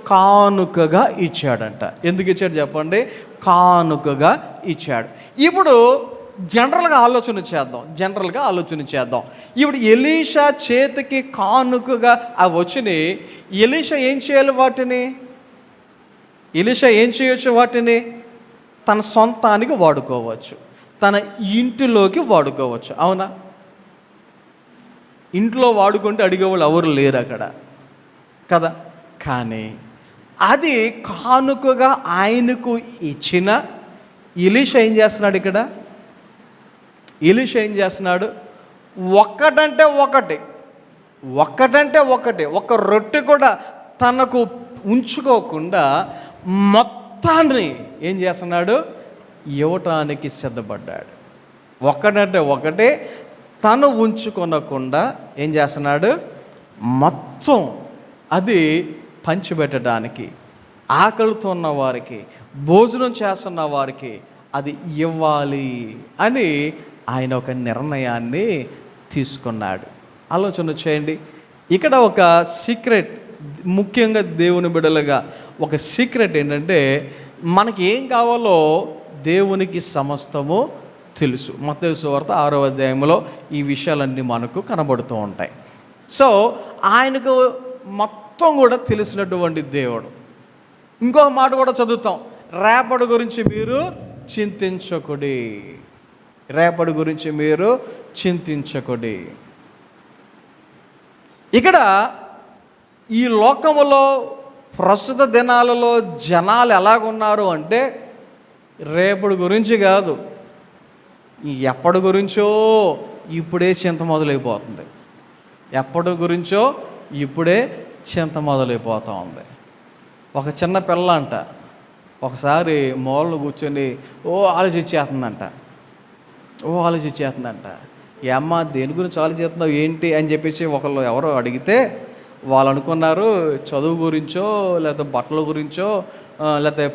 కానుకగా ఇచ్చాడంట. ఎందుకు ఇచ్చాడు చెప్పండి? కానుకగా ఇచ్చాడు. ఇప్పుడు జనరల్గా ఆలోచన చేద్దాం. ఇప్పుడు ఎలీషా చేతికి కానుకగా అవి వచ్చినాయి. ఎలీషా ఏం చేయాలి వాటిని? ఏం చేయొచ్చు వాటిని? తన సొంతానికి వాడుకోవచ్చు, తన ఇంటిలోకి వాడుకోవచ్చు. అవునా? ఇంట్లో వాడుకుంటే అడిగేవాళ్ళు ఎవరు లేరు అక్కడ కదా. కానీ అది కానుకగా ఆయనకు ఇచ్చిన ఎలీషా ఏం చేస్తున్నాడు ఇక్కడ? ఒక్కటంటే ఒకటి, ఒక రొట్టె కూడా తనకు ఉంచుకోకుండా మొత్తాన్ని ఏం చేస్తున్నాడు? ఇవ్వటానికి సిద్ధపడ్డాడు. ఒకటంటే ఒకటే, తను ఉంచుకొనకుండా ఏం చేస్తున్నాడు? మొత్తం అది పంచిపెట్టడానికి, ఆకలితో ఉన్న వారికి, భోజనం చేస్తున్న వారికి అది ఇవ్వాలి అని ఆయన ఒక నిర్ణయాన్ని తీసుకున్నాడు. ఆలోచన చేయండి, ఇక్కడ ఒక సీక్రెట్, ముఖ్యంగా దేవుని బిడ్డలుగా ఒక సీక్రెట్ ఏంటంటే, మనకి ఏం కావాలో దేవునికి సమస్తము తెలుసు. మత్తయి సువార్త 6వ అధ్యాయంలో ఈ విషయాలన్నీ మనకు కనబడుతూ ఉంటాయి. సో ఆయనకు మొత్తం కూడా తెలిసినటువంటి దేవుడు. ఇంకో మాట కూడా చదువుతాం, రేపటి గురించి మీరు చింతించకుడి. ఇక్కడ ఈ లోకములో ప్రస్తుత దినాలలో జనాలు ఎలాగున్నారు అంటే, రేపటి గురించి కాదు, ఎప్పటి గురించో ఇప్పుడే చింత మొదలైపోతుంది. ఒక చిన్న పిల్ల అంట ఒకసారి మూలలో కూర్చొని ఆలోచించేస్తుందంట. ఈ అమ్మ దేని గురించి ఆలోచిస్తున్నావు ఏంటి అని చెప్పేసి ఎవరో అడిగితే వాళ్ళు అనుకున్నారు చదువు గురించో లేదా బట్టల గురించో లేకపోతే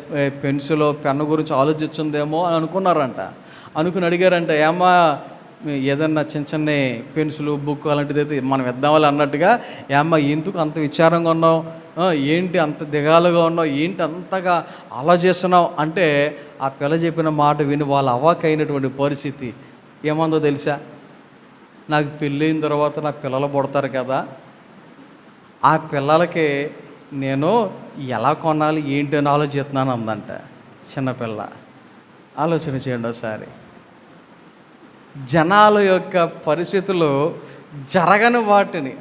పెన్సిలో పెన్ను గురించి ఆలోచిస్తుందేమో అని అనుకున్నారంట. అనుకుని అడిగారంట, ఏమా ఏదన్నా చిన్న చిన్న పెన్సిలు బుక్ అలాంటిది అయితే మనం ఇద్దామని అన్నట్టుగా, ఏమ్మా ఎందుకు అంత విచారంగా ఉన్నావు, ఏంటి అంత దిగాలుగా ఉన్నావు, ఏంటి అంతగా ఆలోచిస్తున్నావు అంటే, ఆ పిల్ల చెప్పిన మాట విని వాళ్ళ అవాకైనటువంటి పరిస్థితి ఏమందో తెలుసా? నాకు పెళ్ళైన తర్వాత నా పిల్లలు పుడతారు కదా, ఆ పిల్లలకి నేను ఎలా కొనాలి ఏంటి అని ఆలోచిస్తున్నాను అందంట చిన్నపిల్ల. ఆలోచన చేయండి ఒకసారి. జనాల యొక్క పరిస్థితులు జరగని వాటిని,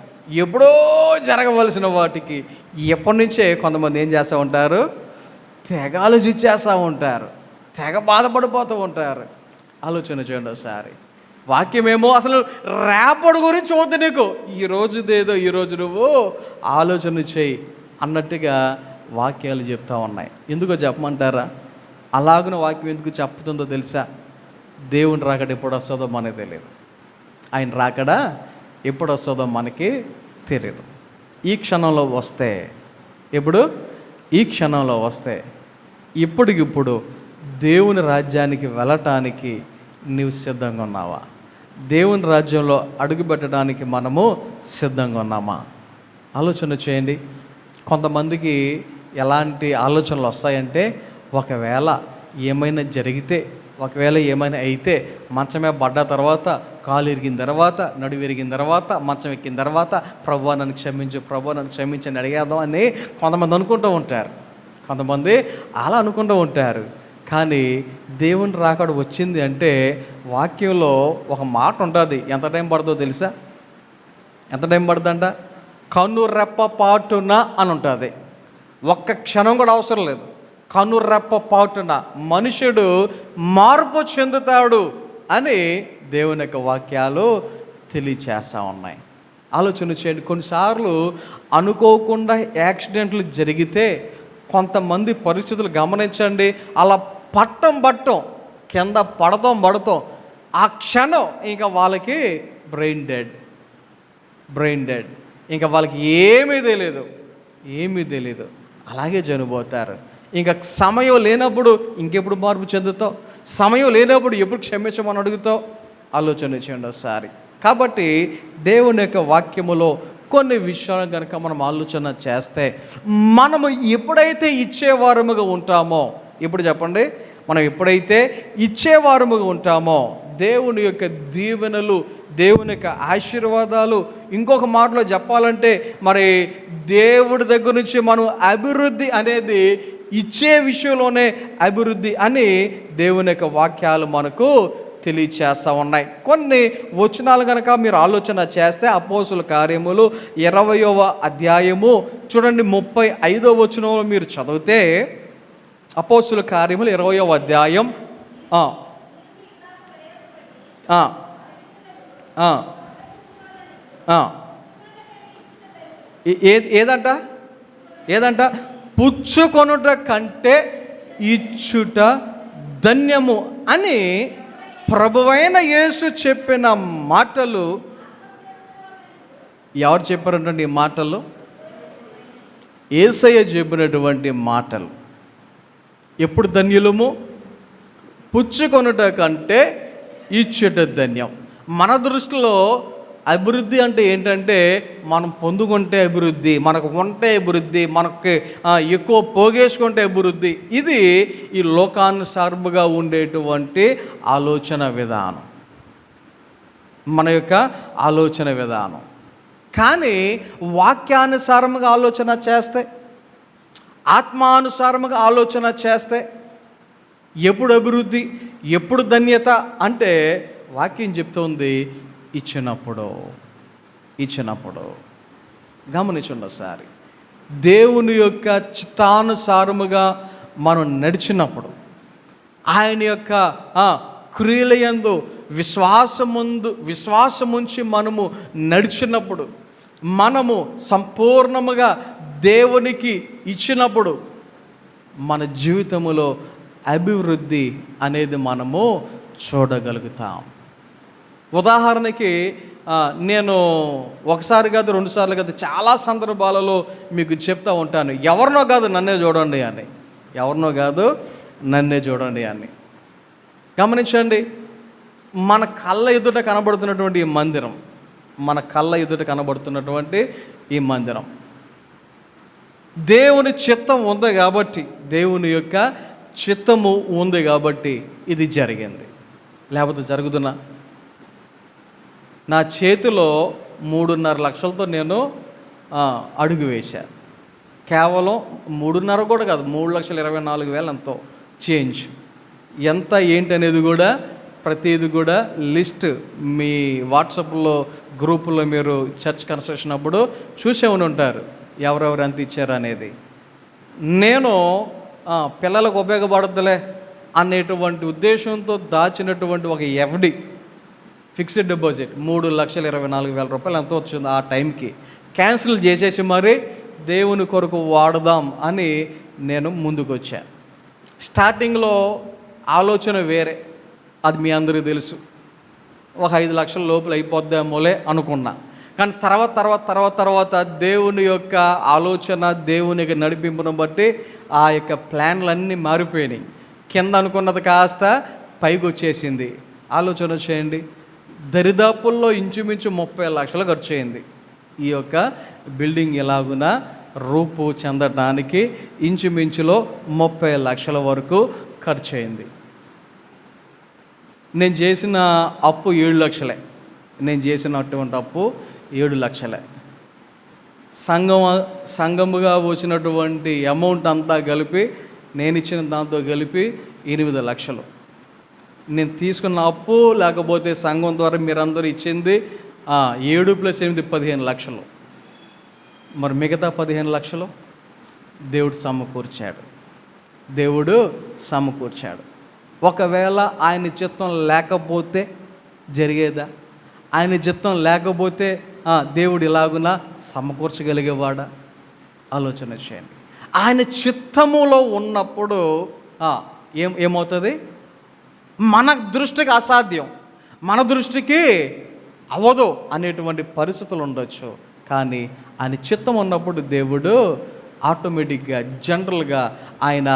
ఎప్పుడో జరగవలసిన వాటికి ఎప్పటి నుంచే కొంతమంది ఏం చేస్తూ ఉంటారు, తెగ ఆలోచించేస్తూ ఉంటారు, తెగ బాధపడిపోతూ ఉంటారు. ఆలోచన చేయండి ఒకసారి. వాక్యమేమో అసలు రేపటి గురించి వద్దు నీకు, ఈరోజు నువ్వు ఆలోచన చేయి అన్నట్టుగా వాక్యాలు చెప్తూ ఉన్నాయి. ఎందుకో చెప్పమంటారా? అలాగున వాక్యం ఎందుకు చెప్తుందో తెలుసా? దేవుని రాకడ ఎప్పుడు వస్తుందో మనకి తెలియదు. ఆయన రాకడ ఎప్పుడు వస్తుందో మనకి తెలియదు. ఈ క్షణంలో వస్తే, ఈ క్షణంలో వస్తే ఇప్పటికిప్పుడు దేవుని రాజ్యానికి వెళ్ళటానికి నీవు సిద్ధంగా ఉన్నావా? దేవుని రాజ్యంలో అడుగుపెట్టడానికి మనము సిద్ధంగా ఉన్నామా? ఆలోచన చేయండి. కొంతమందికి ఎలాంటి ఆలోచనలు వస్తాయంటే, ఒకవేళ ఏమైనా జరిగితే, ఒకవేళ ఏమైనా అయితే, మంచమే పడ్డ తర్వాత, కాలు ఇరిగిన తర్వాత, నడుము విరిగిన తర్వాత, మంచం ఎక్కిన తర్వాత, ప్రభువా నన్ను క్షమించు అని అడిగేద్దాం అని కొంతమంది అనుకుంటూ ఉంటారు. కొంతమంది అలా అనుకుంటూ ఉంటారు. కానీ దేవుని రాకడ వచ్చింది అంటే వాక్యంలో ఒక మాట ఉంటుంది. ఎంత టైం పడుతుందో తెలుసా? ఎంత టైం పడుతుందంట? కన్నురెప్ప పాటున అని ఉంటుంది. ఒక్క క్షణం కూడా అవసరం లేదు. కనురెప్ప పాటున మనుషుడు మార్పు చెందుతాడు అని దేవుని యొక్క వాక్యాలు తెలియచేస్తూ ఉన్నాయి. ఆలోచన చేయండి. కొన్నిసార్లు అనుకోకుండా యాక్సిడెంట్లు జరిగితే కొంతమంది పరిస్థితులు గమనించండి, అలా పట్టం కింద పడతాం ఆ క్షణం ఇంకా వాళ్ళకి బ్రెయిన్ డెడ్, ఇంకా వాళ్ళకి ఏమీ తెలియదు, అలాగే చనిపోతారు. ఇంకా సమయం లేనప్పుడు ఇంకెప్పుడు మార్పు చెందుతావు? సమయం లేనప్పుడు ఎప్పుడు క్షమించమని అడుగుతావు? ఆలోచన చేయండి ఒకసారి. కాబట్టి దేవుని యొక్క వాక్యములో కొన్ని విషయాలు కనుక మనం ఆలోచన చేస్తే, మనము ఎప్పుడైతే ఇచ్చేవారముగా ఉంటామో, ఇప్పుడు చెప్పండి, మనం ఎప్పుడైతే ఇచ్చేవారముగా ఉంటామో దేవుని యొక్క దీవెనలు, దేవుని యొక్క ఆశీర్వాదాలు, ఇంకొక మాటలో చెప్పాలంటే మరి దేవుడి దగ్గర నుంచి మనం అభివృద్ధి అనేది ఇచ్చే విషయంలోనే అభివృద్ధి అని దేవుని యొక్క వాక్యాలు మనకు తెలియచేస్తూ ఉన్నాయి. కొన్ని వచనాలు కనుక మీరు ఆలోచన చేస్తే, అపోస్తుల కార్యములు 20వ అధ్యాయము చూడండి, 35వ వచనంలో మీరు చదివితే, అపోస్తుల కార్యములు 20వ అధ్యాయం ఏదంట పుచ్చుకొనుట కంటే ఇచ్చుట ధన్యము అని ప్రభువైన యేసు చెప్పిన మాటలు. ఎవరు చెప్పారంటే ఈ మాటలు? యేసయ్య చెప్పినటువంటి మాటలు. ఎప్పుడు ధన్యులము? పుచ్చుకొనుట కంటే ఇచ్చుట ధన్యం. మన దృష్టిలో అభివృద్ధి అంటే ఏంటంటే, మనం పొందుకుంటే అభివృద్ధి, మనకు ఉంటే అభివృద్ధి, మనకి ఎక్కువ పోగేసుకుంటే అభివృద్ధి. ఇది ఈ లోకానుసారముగా ఉండేటువంటి ఆలోచన విధానం, మన యొక్క ఆలోచన విధానం. కానీ వాక్యానుసారముగా ఆలోచన చేస్తే, ఆత్మానుసారముగా ఆలోచన చేస్తే ఎప్పుడు అభివృద్ధి, ఎప్పుడు ధన్యత అంటే వాక్యం చెప్తుంది, ఇచ్చినప్పుడు. గమనించండి ఒకసారి. దేవుని యొక్క చిత్తానుసారముగా మనం నడిచినప్పుడు, ఆయన యొక్క క్రియలయందు విశ్వాసముంచి మనము నడిచినప్పుడు, మనము సంపూర్ణముగా దేవునికి ఇచ్చినప్పుడు మన జీవితములో అభివృద్ధి అనేది మనము చూడగలుగుతాం. ఉదాహరణకి నేను ఒకసారి కాదు, 2 సార్లు కాదు, చాలా సందర్భాలలో మీకు చెప్తూ ఉంటాను, ఎవరినో కాదు నన్నే చూడండి అని. ఎవరినో కాదు, నన్నే చూడండి అని. గమనించండి, మన కళ్ళ ఎదుట కనబడుతున్నటువంటి ఈ మందిరం, మన కళ్ళ ఎదుట కనబడుతున్నటువంటి ఈ మందిరం దేవుని చిత్తం ఉంది కాబట్టి, దేవుని యొక్క చిత్తము ఉంది కాబట్టి ఇది జరిగింది. లేకపోతే జరుగుతున్నా నా చేతిలో 3.5 లక్షలతో నేను అడుగు వేశాను. కేవలం 3.5 కూడా కాదు, 3,24,000 ఎంతో చేంజ్. ఎంత ఏంటి అనేది కూడా ప్రతిది కూడా లిస్ట్ మీ వాట్సాప్లో గ్రూపుల్లో మీరు చర్చ్ కన్స్ట్రక్షన్ అప్పుడు చూసే ఉంటారు ఎవరెవరు ఎంత ఇచ్చారు అనేది. నేను పిల్లలకు ఉపయోగపడుతుందిలే అనేటువంటి ఉద్దేశంతో దాచినటువంటి ఒక ఎఫ్డి ఫిక్స్డ్ డిపాజిట్ 3,24,000 రూపాయలు ఎంత వచ్చింది ఆ టైంకి క్యాన్సిల్ చేసేసి మరి దేవుని కొరకు వాడదాం అని నేను ముందుకు వచ్చాను. స్టార్టింగ్లో ఆలోచన వేరే, అది మీ అందరికీ తెలుసు. ఒక 5 లక్షల లోపల అయిపోద్దామోలే అనుకున్నా. కానీ తర్వాత దేవుని యొక్క ఆలోచన, దేవునికి నడిపింపును బట్టి ఆ యొక్క ప్లాన్లన్నీ మారిపోయినాయి. కింద అనుకున్నది కాస్త పైకి వచ్చేసింది. ఆలోచన చేయండి, దరిదాపుల్లో ఇంచుమించు 30 లక్షలు ఖర్చు అయింది ఈ యొక్క బిల్డింగ్ ఎలాగున రూపు చెందడానికి. ఇంచుమించులో 30 లక్షల వరకు ఖర్చు అయింది. నేను చేసిన అప్పు 7 లక్షలే. నేను చేసినటువంటి అప్పు 7 లక్షలే. సంఘముగా వచ్చినటువంటి అమౌంట్ అంతా కలిపి, నేను ఇచ్చిన దాంతో కలిపి 8 లక్షలు. నేను తీసుకున్న అప్పు లేకపోతే సంఘం ద్వారా మీరందరూ ఇచ్చింది 7 + 8 15 లక్షలు. మరి మిగతా 15 లక్షలు దేవుడు సమకూర్చాడు. ఒకవేళ ఆయన చిత్తం లేకపోతే జరిగేదా? ఆయన చిత్తం లేకపోతే దేవుడు ఇలాగున సమకూర్చగలిగేవాడా? ఆలోచన చేయండి. ఆయన చిత్తములో ఉన్నప్పుడు ఏమవుతుంది? మన దృష్టికి అసాధ్యం, మన దృష్టికి అవ్వదు అనేటువంటి పరిస్థితులు ఉండొచ్చు. కానీ ఆయన చిత్తం ఉన్నప్పుడు దేవుడు ఆటోమేటిక్గా, జనరల్గా ఆయన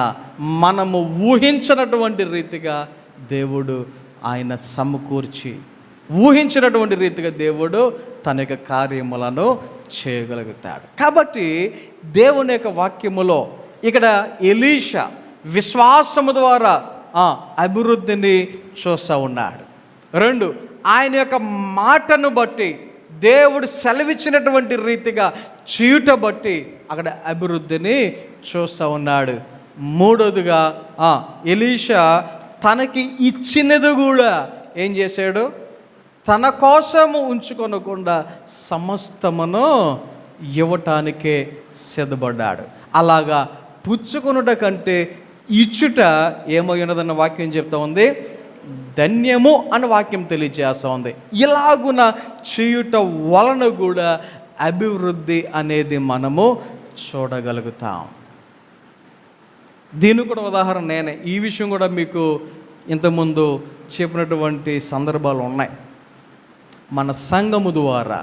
మనము ఊహించినటువంటి రీతిగా దేవుడు ఆయన సమకూర్చి, ఊహించినటువంటి రీతిగా దేవుడు తన యొక్క కార్యములను చేయగలుగుతాడు. కాబట్టి దేవుని యొక్క వాక్యములో ఇక్కడ ఎలీషా విశ్వాసము ద్వారా అభివృద్ధిని చూస్తూ ఉన్నాడు. 2, ఆయన యొక్క మాటను బట్టి, దేవుడు సెలవిచ్చినటువంటి రీతిగా చేయుట బట్టి అక్కడ అభివృద్ధిని చూస్తూ ఉన్నాడు. 3వదిగా ఎలీషా తనకి ఇచ్చినది కూడా ఏం చేశాడు? తన కోసము ఉంచుకొనకుండా సమస్తమును ఇవ్వటానికే సిద్ధపడ్డాడు. అలాగా పుచ్చుకొనుట కంటే ఇచ్చుట ఏమైనదన్న వాక్యం చెప్తా ఉంది, ధన్యము అని వాక్యం తెలియజేస్తూ ఉంది. ఇలాగున చేయుట వలన కూడా అభివృద్ధి అనేది మనము చూడగలుగుతాం. దీనికి కూడా ఉదాహరణ నేనే. ఈ విషయం కూడా మీకు ఇంతకుముందు చెప్పినటువంటి సందర్భాలు ఉన్నాయి. మన సంఘము ద్వారా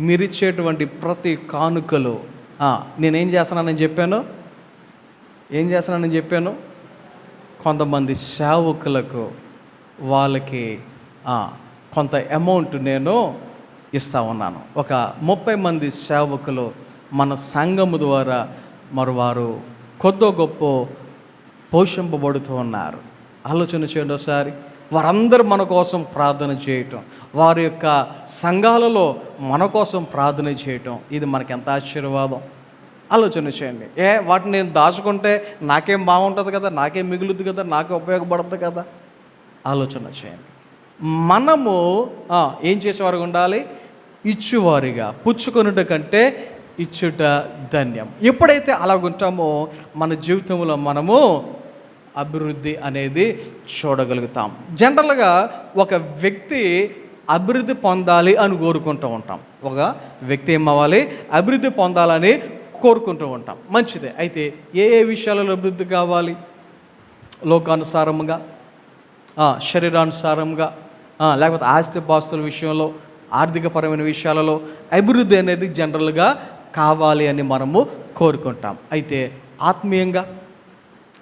మీరిచ్చేటువంటి ప్రతి కానుకలు నేనేం చేస్తున్నానని చెప్పాను, కొంతమంది సేవకులకు వాళ్ళకి కొంత అమౌంట్ నేను ఇస్తూ ఉన్నాను. ఒక 30 మంది సేవకులు మన సంఘము ద్వారా మరి వారు కొద్దో గొప్ప పోషింపబడుతూ ఉన్నారు. ఆలోచన చేయండి ఒకసారి. వారందరూ మన కోసం ప్రార్థన చేయటం, వారి యొక్క సంఘాలలో మన కోసం ప్రార్థన చేయటం, ఇది మనకి ఎంత ఆశీర్వాదం. ఆలోచన చేయండి. వాటిని నేను దాచుకుంటే నాకేం బాగుంటుంది కదా, నాకేం మిగులుద్ది కదా, నాకే ఉపయోగపడుతుంది కదా. ఆలోచన చేయండి. మనము ఏం చేసేవారుగా ఉండాలి? ఇచ్చువారిగా. పుచ్చుకొనుట కంటే ఇచ్చుట ధన్యం. ఎప్పుడైతే అలాగుంటామో మన జీవితంలో మనము అభివృద్ధి అనేది చూడగలుగుతాం. జనరల్గా ఒక వ్యక్తి అభివృద్ధి పొందాలి అని కోరుకుంటూ ఉంటాం. ఒక వ్యక్తి ఏమవ్వాలి? అభివృద్ధి పొందాలని కోరుకుంటూ ఉంటాం. మంచిదే. అయితే ఏ విషయాలలో అభివృద్ధి కావాలి? లోకానుసారంగా, శరీరానుసారంగా, లేకపోతే ఆస్తిపాస్తుల విషయంలో, ఆర్థికపరమైన విషయాలలో అభివృద్ధి అనేది జనరల్గా కావాలి అని మనము కోరుకుంటాం. అయితే ఆత్మీయంగా,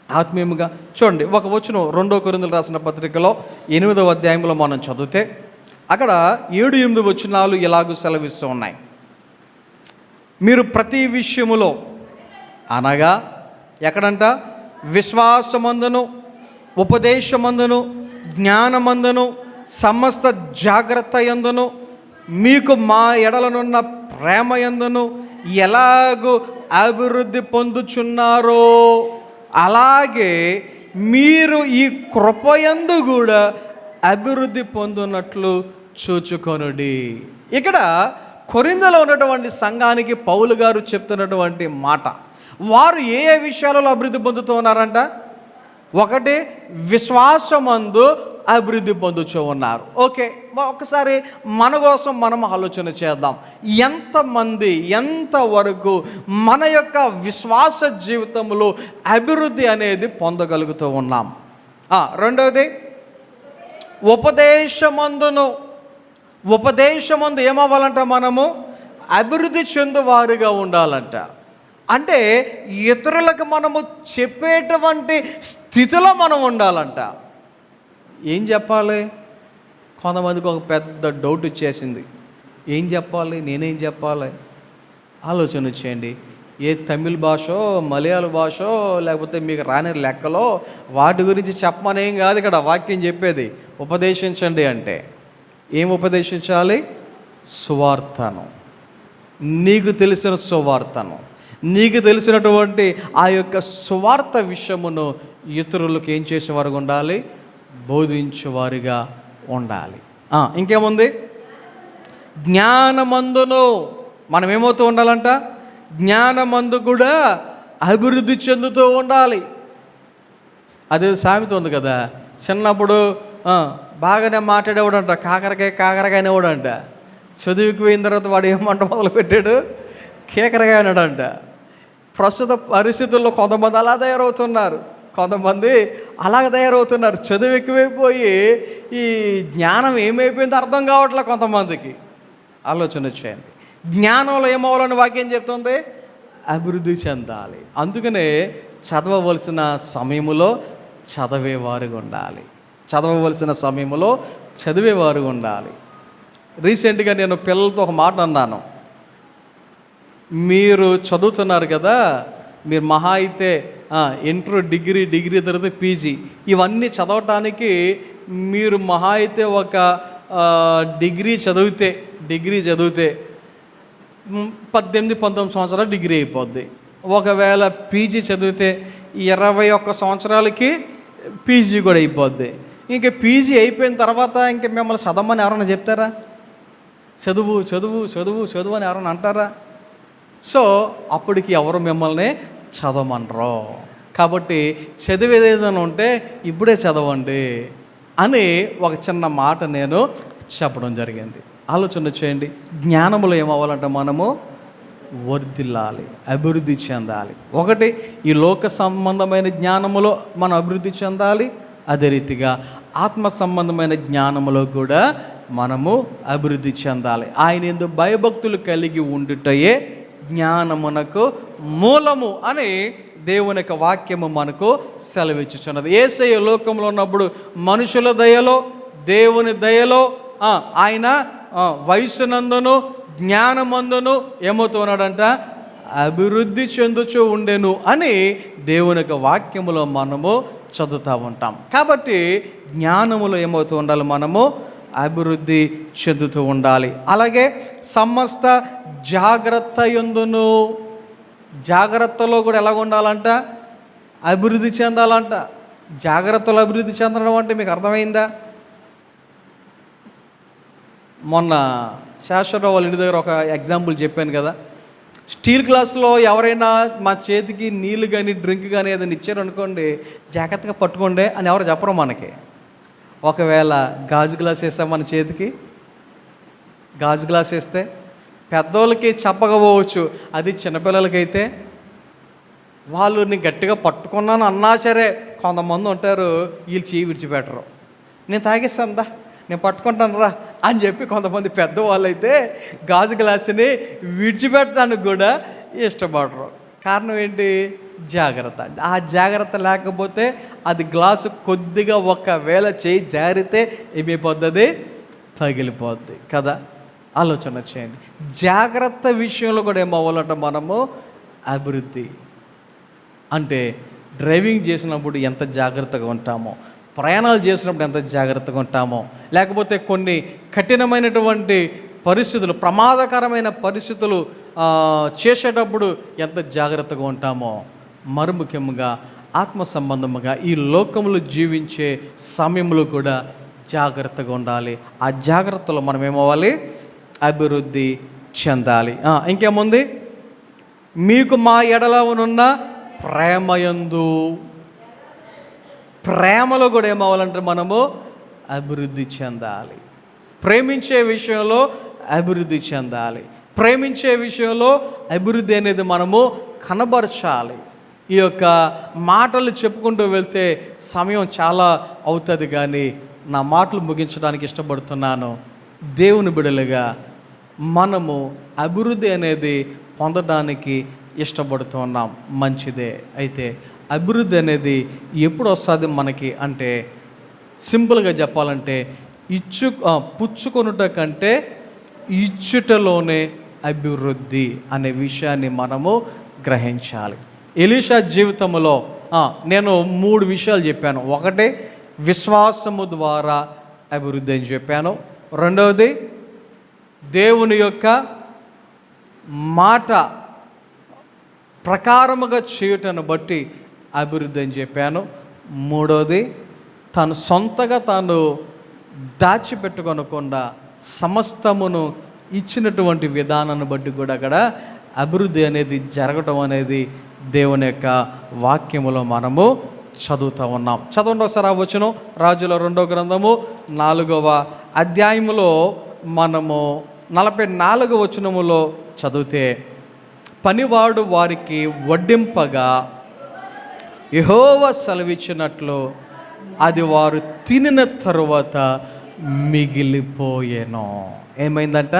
ఆత్మీయముగా చూడండి. ఒక వచనం 2 కొరింథీయులు రాసిన పత్రికలో 8వ అధ్యాయంలో మనం చదివితే అక్కడ 7-8 వచనాలు ఇలాగూ సెలవిస్తూ ఉన్నాయి. మీరు ప్రతి విషయములో అనగా ఎక్కడంట, విశ్వాసమందును, ఉపదేశమందును, జ్ఞానమందును, సమస్త జాగ్రత్త యందును, మీకు మా ఎడలనున్న ప్రేమ యందును ఎలాగూ అభివృద్ధి పొందుచున్నారో అలాగే మీరు ఈ కృపయందు కూడా అభివృద్ధి పొందునట్లు చూచుకొనుడి. ఇక్కడ కొరింథీలో ఉన్నటువంటి సంఘానికి పౌలు గారు చెప్తున్నటువంటి మాట, వారు ఏ ఏ విషయాలలో అభివృద్ధి పొందుతూ ఉన్నారంట? ఒకటి, విశ్వాసమందు అభివృద్ధి పొందుతూ ఉన్నారు. ఓకే, ఒకసారి మన కోసం మనం ఆలోచన చేద్దాం. ఎంతమంది ఎంతవరకు మన యొక్క విశ్వాస జీవితంలో అభివృద్ధి అనేది పొందగలుగుతూ ఉన్నాం? రెండవది, ఉపదేశమందు ఏమవ్వాలంట? మనము అభివృద్ధి చెందువారుగా ఉండాలంట. అంటే ఇతరులకు మనము చెప్పేటువంటి స్థితిలో మనం ఉండాలంట. ఏం చెప్పాలి? కొంతమందికి ఒక పెద్ద డౌట్ వచ్చేసింది, ఏం చెప్పాలి, నేనేం చెప్పాలి? ఆలోచన చేయండి. ఏ తమిళ భాషో, మలయాళ భాషో, లేకపోతే మీకు రాని లెక్కలో వాటి గురించి చెప్పమనేం కాదు ఇక్కడ వాక్యం చెప్పేది. ఉపదేశించండి అంటే ఏం ఉపదేశించాలి? సువార్తను, నీకు తెలిసిన సువార్తను, నీకు తెలిసినటువంటి ఆ యొక్క సువార్త విషయమును ఇతరులకు ఏం చేసేవారుగా ఉండాలి? బోధించేవారుగా ఉండాలి. ఇంకేముంది? జ్ఞానమందును మనం ఏమవుతూ ఉండాలంట? జ్ఞానమందు కూడా అభివృద్ధి చెందుతూ ఉండాలి. అదే సామెత ఉంది కదా, చిన్నప్పుడు బాగానే మాట్లాడేవాడంట, కాకరకాయ అనేవాడంట. చదువుకి పోయిన తర్వాత వాడు ఏమంట మొదలు పెట్టాడు? కేకరకాయ అన్నాడంట. ప్రస్తుత పరిస్థితుల్లో కొంతమంది అలా తయారవుతున్నారు, కొంతమంది అలాగ తయారవుతున్నారు. చదువు ఎక్కువైపోయి ఈ జ్ఞానం ఏమైపోయిందో అర్థం కావట్లే కొంతమందికి. ఆలోచన చేయండి. జ్ఞానంలో ఏమవ్వాలని వాక్యం చెప్తుంది? అభివృద్ధి చెందాలి. అందుకనే చదవవలసిన సమయంలో చదివేవారుగా ఉండాలి, చదవవలసిన సమయంలో చదివేవారుగా ఉండాలి. రీసెంట్గా నేను పిల్లలతో ఒక మాట అన్నాను, మీరు చదువుతున్నారు కదా, మీరు మహా అయితే ఇంటర్, డిగ్రీ తర్వాత పీజీ ఇవన్నీ చదవటానికి మీరు మహా అయితే ఒక డిగ్రీ చదివితే 18-19 సంవత్సరాలు డిగ్రీ అయిపోద్ది. ఒకవేళ పీజీ చదివితే 21 సంవత్సరాలకి పీజీ కూడా అయిపోద్ది. ఇంకా పీజీ అయిపోయిన తర్వాత ఇంక మిమ్మల్ని చదవమని ఎవరైనా చెప్తారా? చదువు చదువు చదువు చదువు అని ఎవరైనా అంటారా? సో అప్పటికి ఎవరు మిమ్మల్ని చదవమనరు. కాబట్టి చదివేది ఏదైనా ఉంటే ఇప్పుడే చదవండి అని ఒక చిన్న మాట నేను చెప్పడం జరిగింది. ఆలోచన చేయండి. జ్ఞానములో ఏమవ్వాలంటే మనము వర్ధిల్లాలి, అభివృద్ధి చెందాలి. ఒకటి, ఈ లోక సంబంధమైన జ్ఞానములో మనం అభివృద్ధి చెందాలి. అదే రీతిగా ఆత్మ సంబంధమైన జ్ఞానములో కూడా మనము అభివృద్ధి చెందాలి. ఆయన యందు భయభక్తులు కలిగి ఉండుటయే జ్ఞానమునకు మూలము అని దేవుని యొక్క వాక్యము మనకు సెలవిచ్చుచున్నది. యేసయ్య లోకంలో ఉన్నప్పుడు మనుషుల దయలో, దేవుని దయలో ఆయన వయసునందును జ్ఞానమందును ఏమవుతున్నాడంట? అభివృద్ధి చెందుచూ ఉండెను అని దేవుని యొక్క వాక్యములో మనము చదువుతూ ఉంటాం. కాబట్టి జ్ఞానములో ఏమవుతూ ఉండాలి? మనము అభివృద్ధి చెందుతూ ఉండాలి. అలాగే సమస్త జాగ్రత్త యందును, జాగ్రత్తలో కూడా ఎలాగ ఉండాలంట? అభివృద్ధి చెందాలంట. జాగ్రత్తలో అభివృద్ధి చెందడం అంటే మీకు అర్థమైందా? మొన్న శాశ్వతరావు వాళ్ళ ఇంటి దగ్గర ఒక ఎగ్జాంపుల్ చెప్పాను కదా, స్టీల్ గ్లాసులో ఎవరైనా మా చేతికి నీళ్ళు కానీ డ్రింక్ కానీ ఏదైనా ఇచ్చారనుకోండి, జాగ్రత్తగా పట్టుకోండి అని ఎవరు చెప్పరు మనకి. ఒకవేళ గాజు గ్లాస్ వేస్తే మన చేతికి, గాజు గ్లాస్ వేస్తే పెద్దోళ్ళకి చెప్పకపోవచ్చు, అది చిన్నపిల్లలకైతే వాళ్ళని గట్టిగా పట్టుకున్నాను అన్నా సరే కొంతమంది ఉంటారు, వీళ్ళు చేయి విడిచిపెట్టరు. నేను తాగేస్తాను, నేను పట్టుకుంటాను రా అని చెప్పి కొంతమంది పెద్దవాళ్ళు అయితే గాజు గ్లాసుని విడిచిపెట్టడానికి కూడా ఇష్టపడరు. కారణం ఏంటి? జాగ్రత్త. ఆ జాగ్రత్త లేకపోతే అది గ్లాసు కొద్దిగా ఒకవేళ చేయి జారితే ఏమైపోతుంది, పగిలిపోద్ది కదా. ఆలోచన చేయండి. జాగ్రత్త విషయంలో కూడా ఏమవ్వాలంట, మనము అభివృద్ధి అంటే డ్రైవింగ్ చేసినప్పుడు ఎంత జాగ్రత్తగా ఉంటామో, ప్రయాణాలు చేసినప్పుడు ఎంత జాగ్రత్తగా ఉంటామో, లేకపోతే కొన్ని కఠినమైనటువంటి పరిస్థితులు, ప్రమాదకరమైన పరిస్థితులు చేసేటప్పుడు ఎంత జాగ్రత్తగా ఉంటామో, మరి ముఖ్యంగా ఆత్మ సంబంధముగా ఈ లోకములు జీవించే సమయంలో కూడా జాగ్రత్తగా ఉండాలి. ఆ జాగ్రత్తలో మనం ఏమవ్వాలి, అభివృద్ధి చెందాలి. ఇంకేముంది, మీకు మా ఎడల ఉన్న ప్రేమయందు, ప్రేమలో కూడా ఏమవ్వాలంటే మనము అభివృద్ధి చెందాలి. ప్రేమించే విషయంలో అభివృద్ధి చెందాలి. ప్రేమించే విషయంలో అభివృద్ధి అనేది మనము కనబరచాలి. ఈ యొక్క మాటలు చెప్పుకుంటూ వెళ్తే సమయం చాలా అవుతుంది, కానీ నా మాటలు ముగించడానికి ఇష్టపడుతున్నాను. దేవుని బిడ్డలుగా మనము అభివృద్ధి అనేది పొందడానికి ఇష్టపడుతున్నాం, మంచిదే. అయితే అభివృద్ధి అనేది ఎప్పుడు వస్తుంది మనకి అంటే, సింపుల్గా చెప్పాలంటే పుచ్చుకొనుట కంటే ఇచ్చుటలోనే అభివృద్ధి అనే విషయాన్ని మనము గ్రహించాలి. ఎలీషా జీవితంలో నేను 3 విషయాలు చెప్పాను. ఒకటి, విశ్వాసము ద్వారా అభివృద్ధి అని చెప్పాను. రెండవది, దేవుని యొక్క మాట ప్రకారముగా చేయుటను బట్టి అభివృద్ధి అని చెప్పాను. మూడవది, తను సొంతగా తాను దాచిపెట్టుకొనకుండా సమస్తమును ఇచ్చినటువంటి విధానాన్ని బట్టి కూడా అక్కడ అభివృద్ధి అనేది జరగటం అనేది దేవుని యొక్క వాక్యములో మనము చదువుతూ ఉన్నాం. చదవండి ఒకసారి ఆ వచనం, రాజుల 2వ గ్రంథము 4వ అధ్యాయములో మనము 44వ వచనములో చదివితే, పనివాడు వారికి వడ్డింపగా యెహోవా సెలవిచ్చినట్లు అది వారు తినిన తరువాత మిగిలిపోయేను. ఏమైందంట?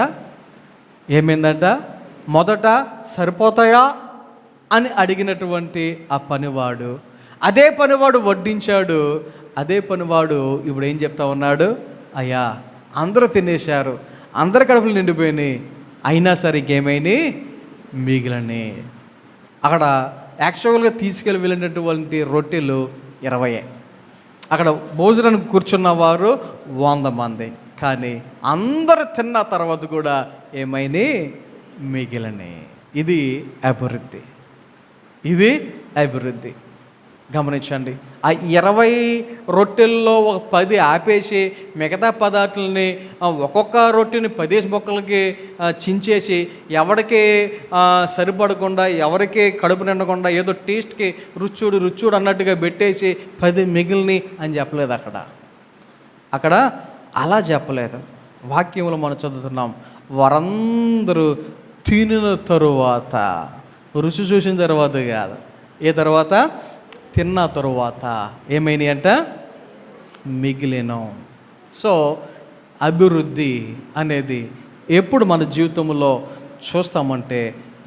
మొదట సరిపోతాయా అని అడిగినటువంటి ఆ పనివాడు, అదే పనివాడు వడ్డించాడు. అదే పనివాడు ఇప్పుడు ఏం చెప్తా ఉన్నాడు, అయ్యా అందరూ తినేశారు, అందరి కడుపులు నిండిపోయినాయి, అయినా సరే ఇంకేమైనా మిగిలిని. అక్కడ యాక్చువల్గా వెళ్ళినటువంటి రొట్టెలు 20. అక్కడ భోజనానికి కూర్చున్న వారు 100 మంది. కానీ అందరూ తిన్న తర్వాత కూడా ఏమైనా మిగిలిని. ఇది అభివృద్ధి. గమనించండి. ఆ 20 రొట్టెల్లో ఒక 10 ఆపేసి మిగతా పదార్థాలని ఒక్కొక్క రొట్టెని 10 ముక్కలకి చించేసి ఎవరికి సరిపడకుండా, ఎవరికి కడుపు నిండకుండా, ఏదో టేస్ట్కి రుచూడు అన్నట్టుగా పెట్టేసి 10 మిగిలిని అని చెప్పలేదు. అక్కడ అలా చెప్పలేదు. వాక్యంలో మనం చదువుతున్నాం, వారందరూ తినిన తరువాత, రుచి చూసిన తర్వాత కాదు, ఏ తర్వాత, తిన్న తరువాత ఏమైనాయి అంట, మిగిలిన. సో అభివృద్ధి అనేది ఎప్పుడు మన జీవితంలో చూస్తామంటే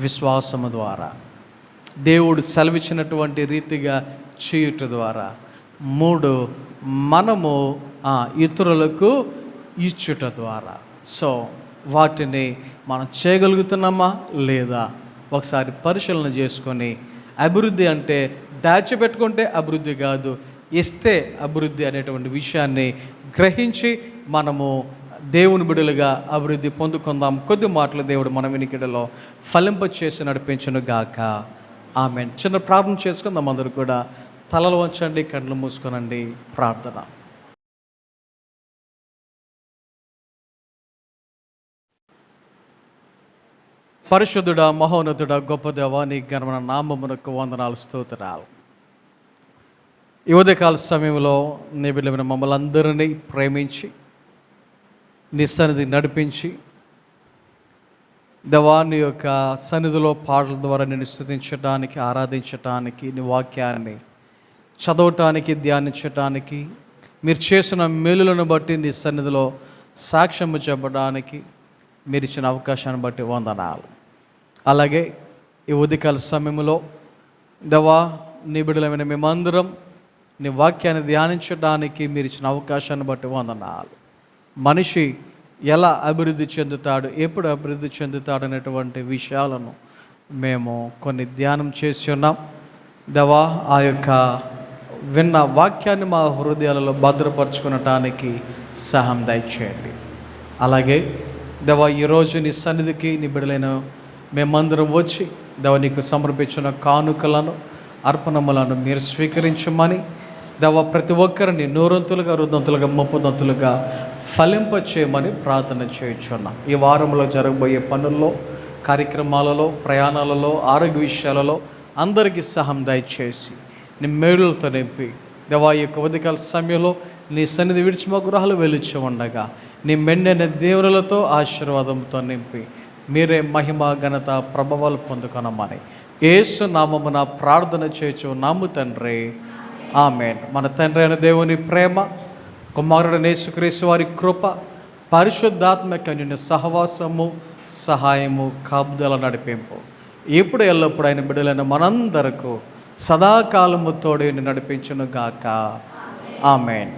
విశ్వాసము ద్వారా, దేవుడు సెలవిచ్చినటువంటి రీతిగా చేయుట ద్వారా. 3, మనము ఇతరులకు ఇచ్చుట ద్వారా. సో వాటిని మనం చేయగలుగుతున్నామా లేదా ఒకసారి పరిశీలన చేసుకొని, అభివృద్ధి అంటే దాచిపెట్టుకుంటే అభివృద్ధి కాదు, ఇస్తే అభివృద్ధి అనేటువంటి విషయాన్ని గ్రహించి మనము దేవుని బిడ్డలుగా అభివృద్ధి పొందుకుందాం. కొద్ది మాటలు దేవుడు మన వినికిడిలో ఫలింప చేసి నడిపించును గాక. ఆమేన్. చిన్న ప్రార్థన చేసుకుందాం. అందరూ కూడా తలలు వంచండి, కళ్ళు మూసుకోనండి. ప్రార్థన. పరిశుద్ధుడా, మహోన్నతుడా, గొప్ప దేవా, నీ ఘనమైన నామమునకు వందనాలు, స్తోత్రాలు. ఈ ఉదయకాల సమయంలో నీ బిడ్డలైన మమ్మల్ని అందరినీ ప్రేమించి నీ సన్నిధి నడిపించి, దేవా నీ యొక్క సన్నిధిలో పాటల ద్వారా నేను స్తుతించడానికి, ఆరాధించటానికి, నీ వాక్యాన్ని చదవటానికి, ధ్యానించటానికి, మీరు చేసిన మేలులను బట్టి నీ సన్నిధిలో సాక్ష్యము చెప్పడానికి మీరు ఇచ్చిన అవకాశాన్ని బట్టి వందనాలు. అలాగే ఈ ఉదయకాల సమయంలో దేవా, నీ బిడ్డలమైన మేమందరం నీ వాక్యాన్ని ధ్యానించడానికి మీరు ఇచ్చిన అవకాశాన్ని బట్టి వందనాలు. మనిషి ఎలా అభివృద్ధి చెందుతాడు, ఎప్పుడు అభివృద్ధి చెందుతాడు అనేటువంటి విషయాలను మేము కొన్ని ధ్యానం చేసి ఉన్నాం. దేవా, ఆ యొక్క విన్న వాక్యాన్ని మా హృదయాలలో భద్రపరచుకునటానికి సహాయం దయచేయండి. అలాగే దేవా, ఈరోజు నీ సన్నిధికి నీ బిడ్డలైన మేమందరం వచ్చి దేవా నీకు సమర్పించిన కానుకలను అర్పణములను మీరు స్వీకరించమని దేవా ప్రతి ఒక్కరిని 100 200 30 ఫలింపచేయమని ప్రార్థన చేయుచున్నాం. ఈ వారంలో జరగబోయే పనుల్లో, కార్యక్రమాలలో, ప్రయాణాలలో, ఆరోగ్య విషయాలలో అందరికీ సహాయం దయచేసి నీ మేలులతో నింపి దేవా ఈ యొక్క ఉదయకాల సమయంలో నీ సన్నిధి విడిచి మా గృహాలు వెలుచి ఉండగా నీ మెండైన దేవునులతో ఆశీర్వాదంతో నింపి మీరే మహిమ ఘనత ప్రభావాలు పొందుకొనమని యేసు నామమున ప్రార్థన చేయుచు నాము తండ్రి, ఆమేన్. మన తండ్రి అయిన దేవుని ప్రేమ, కుమారుడైన యేసుక్రీస్తు వారి కృప, పరిశుద్ధాత్మ కన్యుని సహవాసము, సహాయము, కాపుదల, నడిపింపు ఇప్పుడు ఎల్లప్పుడు ఆయన బిడ్డలైన మనందరకు సదాకాలము తోడే నడిపించును గాక. ఆమేన్.